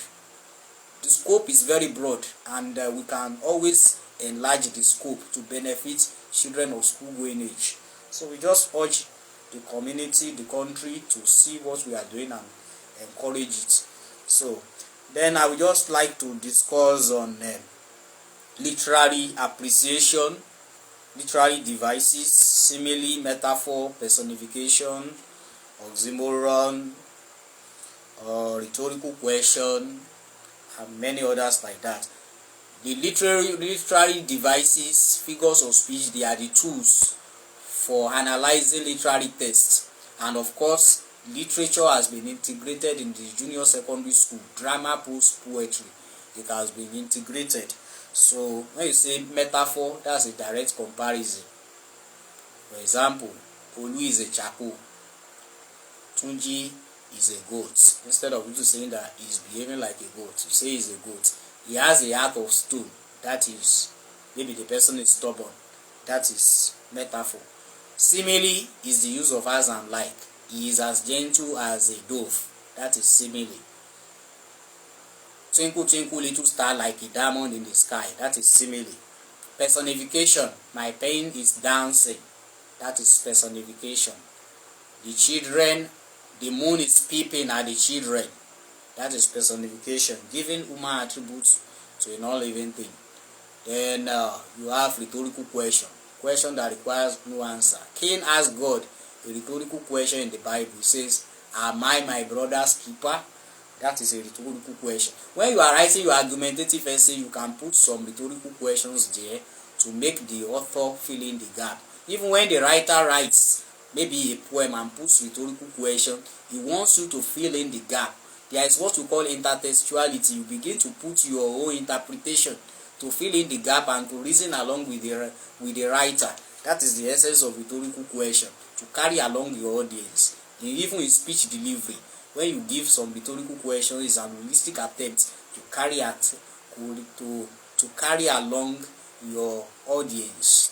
The scope is very broad, and we can always enlarge the scope to benefit children of school going age. So we just urge the community, the country, to see what we are doing and encourage it. So then I would just like to discuss on literary appreciation, literary devices, simile, metaphor, personification, oxymoron, rhetorical question, and many others like that. The literary devices, figures of speech, they are the tools for analyzing literary text. And of course, literature has been integrated in the junior secondary school. Drama, prose, poetry, it has been integrated. So when you say metaphor, that's a direct comparison. For example, Olu is a charcoal, Tunji is a goat. Instead of you saying that he's behaving like a goat, you say he's a goat. He has a heart of stone. That is, maybe the person is stubborn. That is metaphor. Simile is the use of as and like. He is as gentle as a dove. That is simile. Twinkle, twinkle, little star, like a diamond in the sky. That is simile. Personification. My pen is dancing. That is personification. The children, the moon is peeping at the children. That is personification. Giving human attributes to a non-living thing. Then you have rhetorical question. Question that requires no answer. Cain asked God a rhetorical question in the Bible. It says, am I my brother's keeper? That is a rhetorical question. When you are writing your argumentative essay, you can put some rhetorical questions there to make the author fill in the gap. Even when the writer writes maybe a poem and puts rhetorical question, he wants you to fill in the gap. There is what we call intertextuality. You begin to put your own interpretation to fill in the gap and to reason along with the writer. That is the essence of rhetorical question, to carry along your audience. Even in speech delivery, when you give some rhetorical questions, it's an holistic attempt to carry along your audience.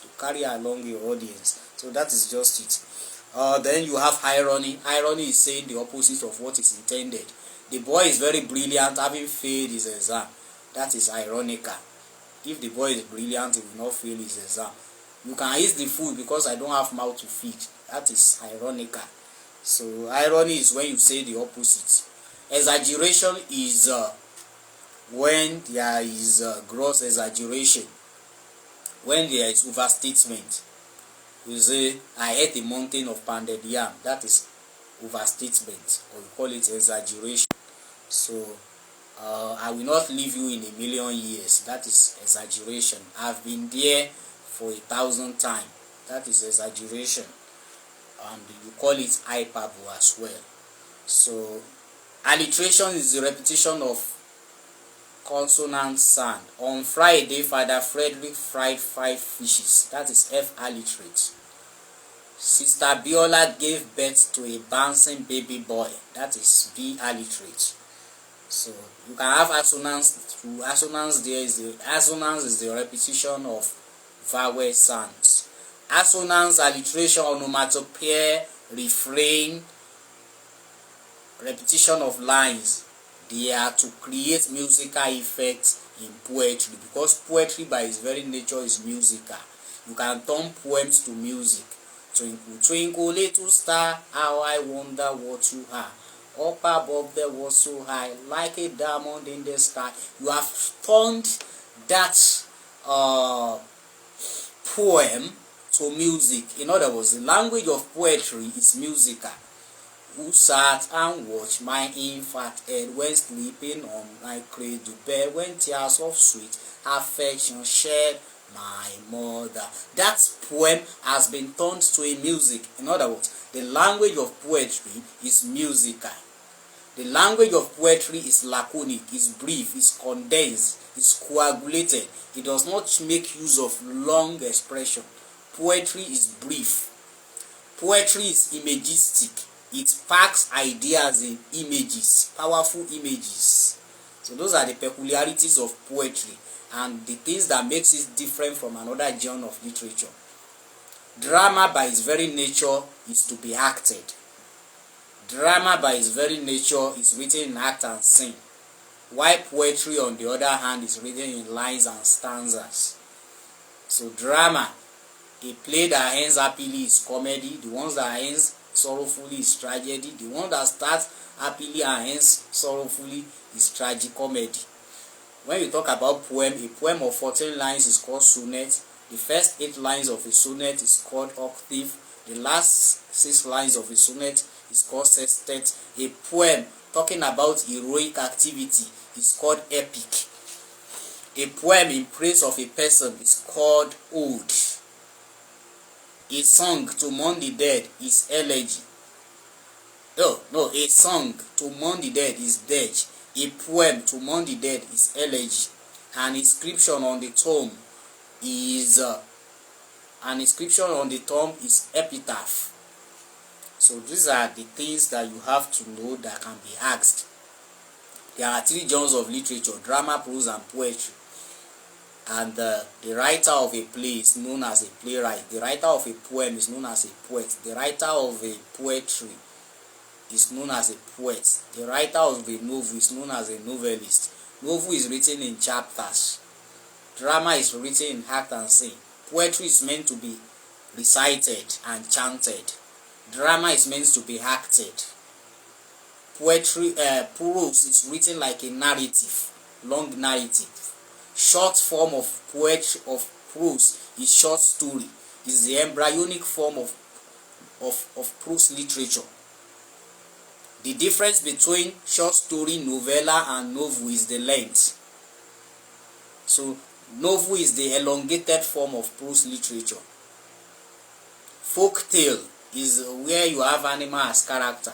So that is just it. Then you have irony. Irony is saying the opposite of what is intended. The boy is very brilliant, having failed his exam. That is ironical. If the boy is brilliant, he will not fail his exam. You can eat the food because I don't have mouth to feed. That is ironical. So irony is when you say the opposite. Exaggeration is when there is gross exaggeration. When there is overstatement. You say, I ate a mountain of pounded yam. That is overstatement, or you call it exaggeration. So I will not leave you in a million years. That is exaggeration. I've been there for 1,000 times. That is exaggeration. And you call it hyperbole as well. So alliteration is the repetition of consonant sound. On Friday, Father Frederick fried 5 fishes. That is F alliterate. Sister Biola gave birth to a bouncing baby boy. That is B alliterate. So you can have assonance. Through assonance, assonance is the repetition of vowel sounds. Assonance, alliteration, onomatopoeia, refrain, repetition of lines. They are to create musical effects in poetry, because poetry by its very nature is musical. You can turn poems to music. Twinkle, twinkle, little star, how I wonder what you are. Up above there was so high, like a diamond in the sky. You have turned that poem to music. In other words, the language of poetry is musical. Who sat and watched my infant head when sleeping on my cradle bed, when tears of sweet affection shed my mother. That poem has been turned to a music. In other words, the language of poetry is musical. The language of poetry is laconic, is brief, is condensed, is coagulated. It does not make use of long expression. Poetry is brief. Poetry is imagistic. It packs ideas in images, powerful images. So those are the peculiarities of poetry and the things that makes it different from another genre of literature. Drama by its very nature is to be acted. Drama by its very nature is written in act and scene, while poetry on the other hand is written in lines and stanzas. So drama, a play that ends happily is comedy, the ones that ends sorrowfully is tragedy, the one that starts happily and ends sorrowfully is tragicomedy. When you talk about poem, a poem of 14 lines is called sonnet. The first 8 lines of a sonnet is called octave. The last 6 lines of a sonnet is called sextet. A poem talking about heroic activity is called epic. A poem in praise of a person is called ode. A song to mourn the dead is elegy. A song to mourn the dead is dirge. A poem to mourn the dead is elegy. An inscription on the tomb is epitaph. So these are the things that you have to know that can be asked. There are 3 genres of literature: drama, prose, and poetry. And the writer of a play is known as a playwright. The writer of a poem is known as a poet. The writer of a poetry is known as a poet. The writer of a novel is known as a novelist. Novel is written in chapters. Drama is written in act and scene. Poetry is meant to be recited and chanted. Drama is meant to be acted. Prose is written like a narrative, long narrative. Short form of poetry of prose is short story. Is the embryonic form of prose literature. The difference between short story, novella, and novel is the length. So novel is the elongated form of prose literature. Folk tale is where you have animal as character,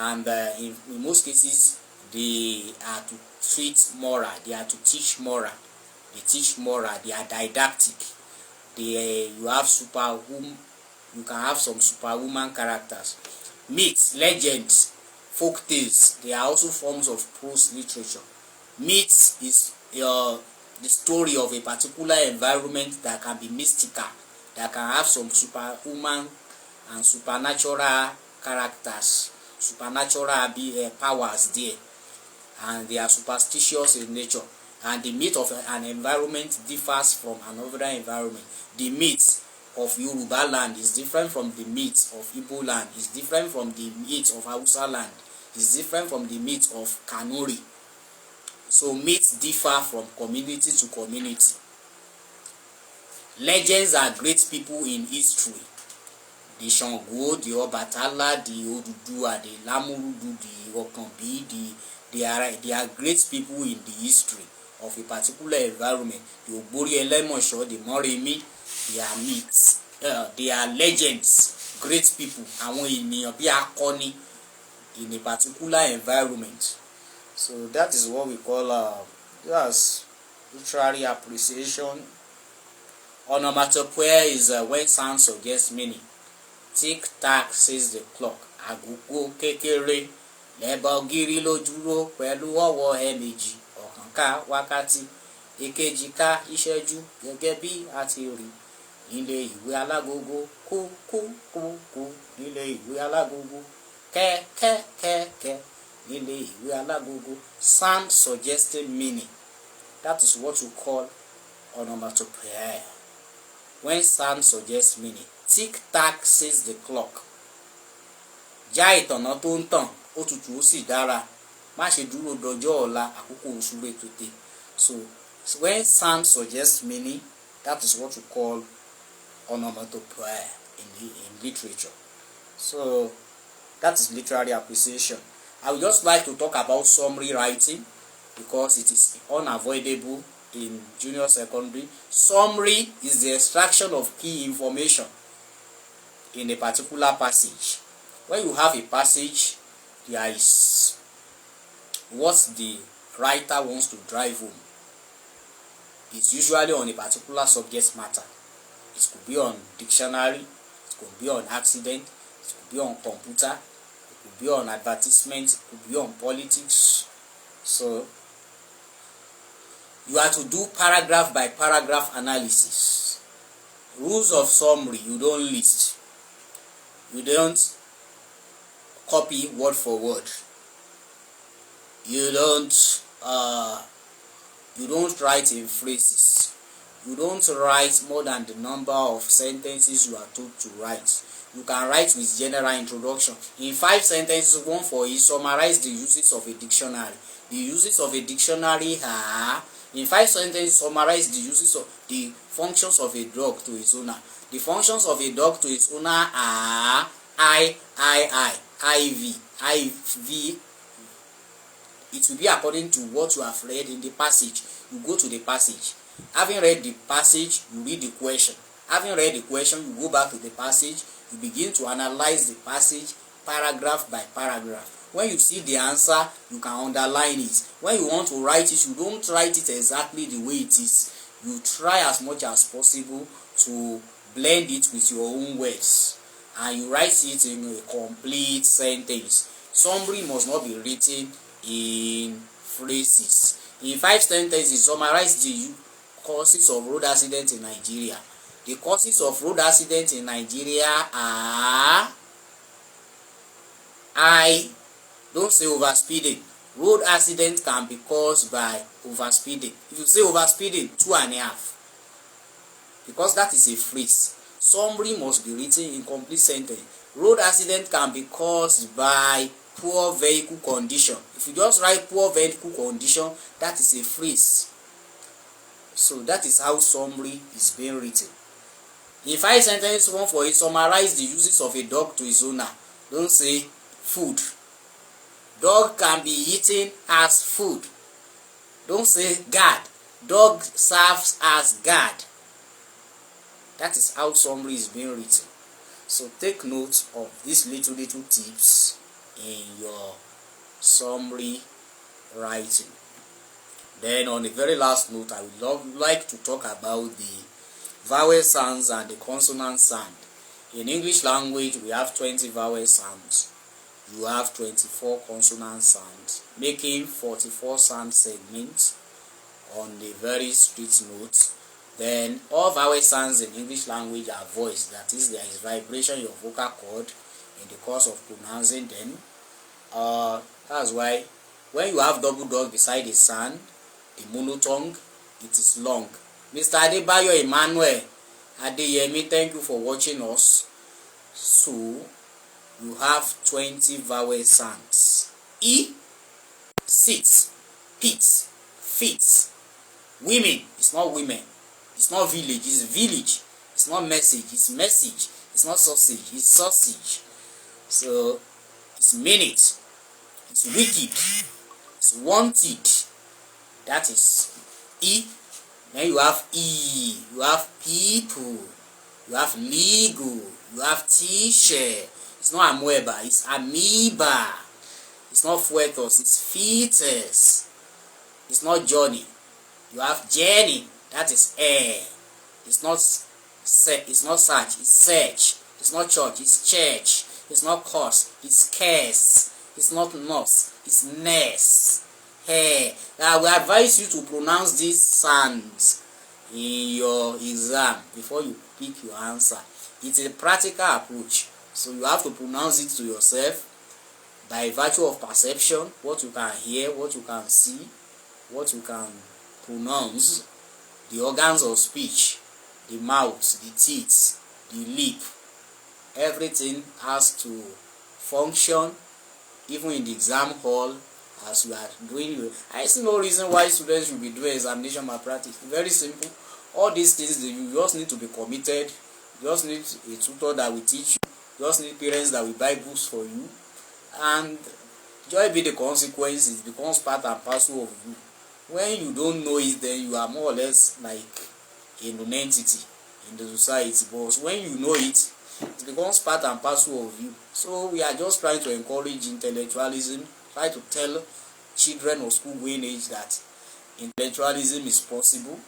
and in most cases they are to treat moral, they are to teach moral. They teach moral, they are didactic. You can have some superwoman characters. Myths, legends, folk tales, they are also forms of prose literature. Myths is the story of a particular environment that can be mystical, that can have some superhuman and supernatural characters, supernatural powers there, and they are superstitious in nature. And the myth of an environment differs from another environment. The myth of Yoruba land is different from the myth of Igbo land, is different from the myth of Hausa land, is different from the myth of Kanuri. So myths differ from community to community. Legends are great people in history. The Shango, the Obatala, the Oduduwa, the Lamurudu, the Okanbi, they are great people in the history of a particular environment. The Ogbori Elemosho, the Moremi, they are myths. They are legends, great people. Àwọn ènìyàn bí akọni in a particular environment. So that is what we call that's literary appreciation. Onomatopoeia is when sound suggests meaning. Tick tack says the clock. Àgùkù kékeré lẹ́bàá ògiri ló dúró pẹ̀lú ọwọ́ ẹ̀mejì. Ọ̀kànká wákàtí èkejì ká ìṣẹ́jú gẹ́gẹ́ bí a ti rí nílé ìwé alágogo. Kú kú kú kú nílé ìwé alágogo. Kẹ́ kẹ́ kẹ́ kẹ́ nílé ìwé alágogo. Sound suggesting meaning. That is what you call onomatopoeia. When sound suggests meaning. Tick tack says the clock. Já ìtànà tó ń tàn, ó tutù ó sì dára. Má ṣe dúró dọjọ́ ọ̀la, àkókò òṣùré tètè. So when sound suggests meaning, that is what you call onomatopoeia in literature. So that is literary appreciation. I would just like to talk about summary writing because it is unavoidable in junior secondary. Summary is the extraction of key information in a particular passage. When you have a passage, there is what the writer wants to drive home. It's usually on a particular subject matter. It could be on dictionary, it could be on accident, it could be on computer, it could be on advertisement, it could be on politics. So you have to do paragraph by paragraph analysis. Rules of summary: you don't list, you don't copy word for word, you don't write in phrases, you don't write more than the number of sentences you are told to write. You can write with general introduction. In 5 sentences, one for each, summarize the uses of a dictionary. The uses of a dictionary are, in 5 sentences, summarize the uses of the functions of a dog to its owner. The functions of a dog to its owner are IV. It will be according to what you have read in the passage. You go to the passage. Having read the passage, you read the question. Having read the question, you go back to the passage. You begin to analyze the passage paragraph by paragraph. When you see the answer, you can underline it. When you want to write it, you don't write it exactly the way it is. You try as much as possible to blend it with your own words, and you write it in a complete sentence. Summary must not be written in phrases. In 5 sentences, summarize the causes of road accidents in Nigeria. The causes of road accidents in Nigeria are don't say overspeeding. Road accident can be caused by overspeeding. If you say overspeeding, 2.5, because that is a phrase. Summary must be written in complete sentence. Road accident can be caused by poor vehicle condition. If you just write poor vehicle condition, that is a phrase. So that is how summary is being written. In 5 sentences, one for it, summarize the uses of a dog to its owner. Don't say food. Dog can be eaten as food. Don't say guard. Dog serves as guard. That is how summary is being written. So take note of these little tips in your summary writing. Then on the very last note, I would like to talk about the vowel sounds and the consonant sound. In English language, we have 20 vowel sounds. You have 24 consonant sounds, making 44 sound segments on the very strict note. Then all vowel sounds in English language are voiced. That is, there is vibration in your vocal cord in the course of pronouncing them. That's why when you have double dog beside a sound, the monotongue, it is long. Mr. Adebayo Emmanuel Adeyemi, thank you for watching us. So you have 20 vowel sounds. E, sit, pit, fit. Women, it's not women. It's not village, it's village. It's not message, it's message. It's not sausage, it's sausage. So it's minute, it's wicked, it's wanted. That is E. Then you have E, you have people, you have legal, you have t-shirt. It's not amoeba, it's amoeba. It's not fetus, it's fetus. It's not Johnny. You have Jenny, that is air. It's not search, it's search. It's not church, it's church. It's not curse, it's curse. It's not nurse, it's nurse. Hair. We advise you to pronounce these sounds in your exam before you pick your answer. It's a practical approach, so you have to pronounce it to yourself by virtue of perception, what you can hear, what you can see, what you can pronounce, the organs of speech, the mouth, the teeth, the lip. Everything has to function even in the exam hall as you are doing. I see no reason why students should be doing examination malpractice. Very simple. All these things, you just need to be committed. You just need a tutor that will teach you. You just need parents that will buy books for you. And joy be the consequence. It becomes part and parcel of you. When you don't know it, then you are more or less like a non-entity in the society. But when you know it, it becomes part and parcel of you. So we are just trying to encourage intellectualism, try to tell children of school going age that intellectualism is possible,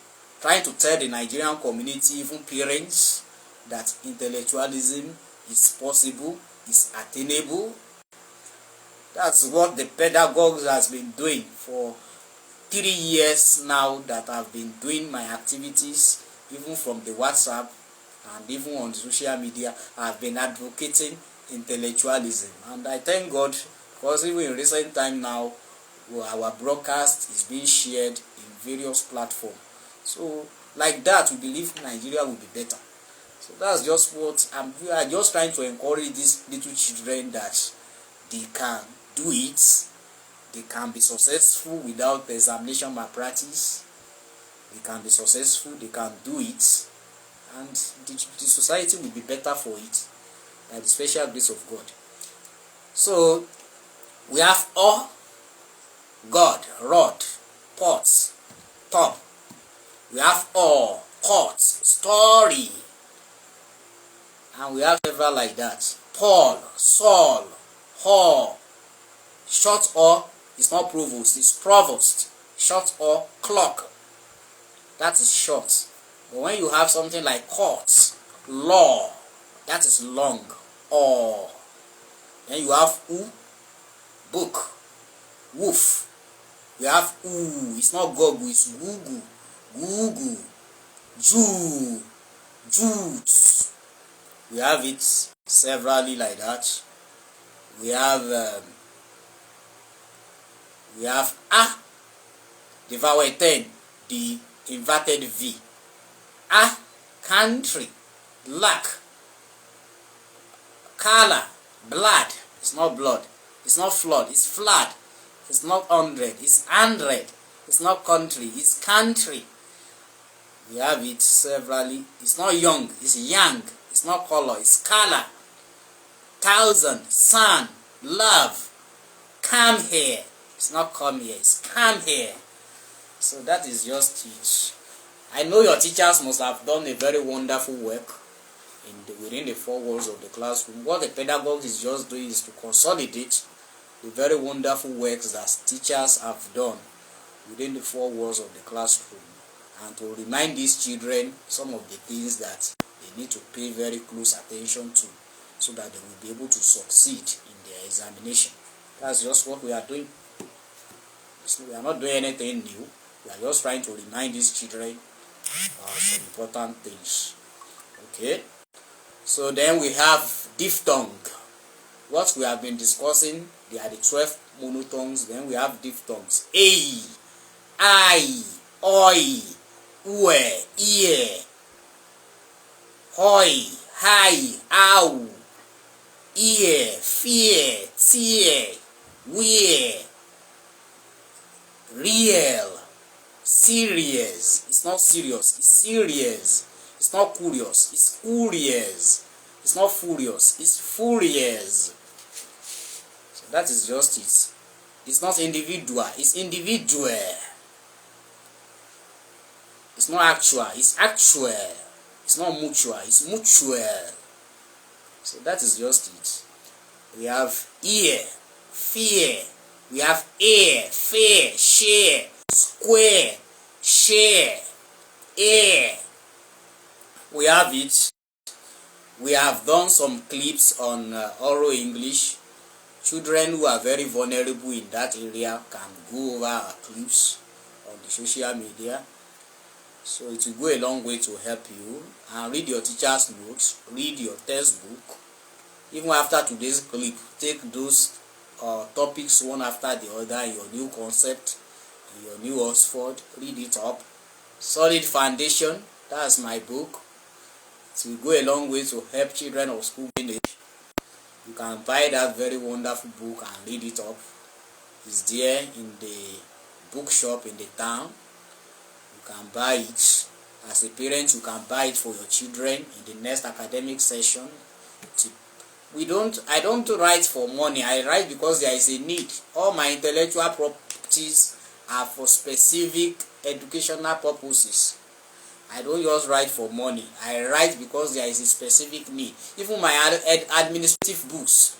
trying to tell the Nigerian community, even parents, that intellectualism is possible, is attainable. That's what the pedagogues has been doing for 3 years now that I've been doing my activities, even from the WhatsApp and even on social media. I've been advocating intellectualism, and I thank God, because even in recent time now, our broadcast is being shared in various platforms. So like that, we believe Nigeria will be better. So that's just what I'm just trying to encourage these little children that they can do it, They can be successful without examination malpractice. They can be successful, they can do it, and the society will be better for it by the special grace of God. So we have all, God, rod, pots, top. We have all, court, story, and we have several like that. Paul, Saul, Hall. Short or is not provost, it's provost. Short or clock. That is short. But when you have something like court, law, that is long. Or then you have who, book, woof. We have ooh, it's not Google, it's Google, Google, Jew, Jutes. We have it severally like that. We have the vowel 10, the inverted V. Country, black, color, blood. It's not blood. It's not flood. It's flood. It's not 100. It's 100. It's not country. It's country. We have it severally. It's not young. It's young. It's not color. It's color. 1,000. Sun. Love. Come here. It's not come here. It's come here. So that is just it. I know your teachers must have done a very wonderful work within the 4 walls of the classroom. What the pedagogue is just doing is to consolidate the very wonderful works that teachers have done within the 4 walls of the classroom, and to remind these children some of the things that they need to pay very close attention to, so that they will be able to succeed in their examination. That's just what we are doing. So we are not doing anything new. We are just trying to remind these children some important things. Okay. So then we have diphthong. What we have been discussing, they are the 12 monotones. Then we have diphthongs. A, I, oi, ue, ie, hoi, hi, ow, ear, fear, tear, wear, real, serious. It's not serious, it's serious. It's not curious, it's curious. It's not furious, it's furious. So that is just it. It's not individual, it's individual. It's not actual, it's actual. It's not mutual, it's mutual. So that is just it. We have ear, fear. We have air, fair, share, square, share, air. We have it. We have done some clips on oral English. Children who are very vulnerable in that area can go over our clips on the social media. So it will go a long way to help you. And read your teacher's notes, read your textbook. Even after today's clip, take those topics one after the other in your new concept, in your new Oxford. Read it up. Solid Foundation, that's my book. It will go a long way to help children of school age. You can buy that very wonderful book and read it up. It's there in the bookshop in the town. You can buy it. As a parent, you can buy it for your children in the next academic session. I don't write for money. I write because there is a need. All my intellectual properties are for specific educational purposes. I don't just write for money. I write because there is a specific need. Even my administrative books,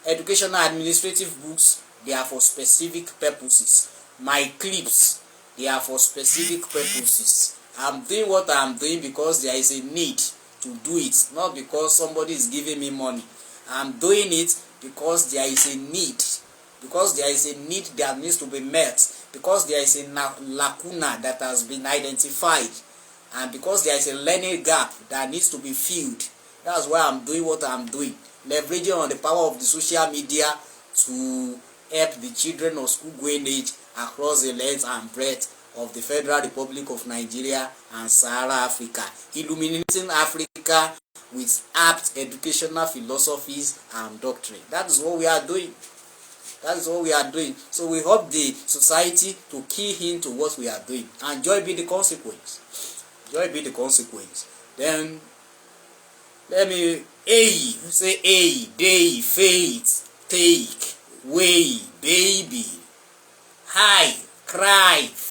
educational administrative books, they are for specific purposes. My clips, they are for specific purposes. I'm doing what I'm doing because there is a need to do it, not because somebody is giving me money. I'm doing it because there is a need. Because there is a need that needs to be met. Because there is a lacuna that has been identified. And because there is a learning gap that needs to be filled. That's why I'm doing what I'm doing. Leveraging on the power of the social media to help the children of school-going age across the length and breadth of the Federal Republic of Nigeria and Sahara Africa. Illuminating Africa with apt educational philosophies and doctrine. That is what we are doing. That is what we are doing. So we hope the society to key into what we are doing, and joy be the consequence. Joy be the consequence. Then let me say day, faith, take, way, baby, high, cry,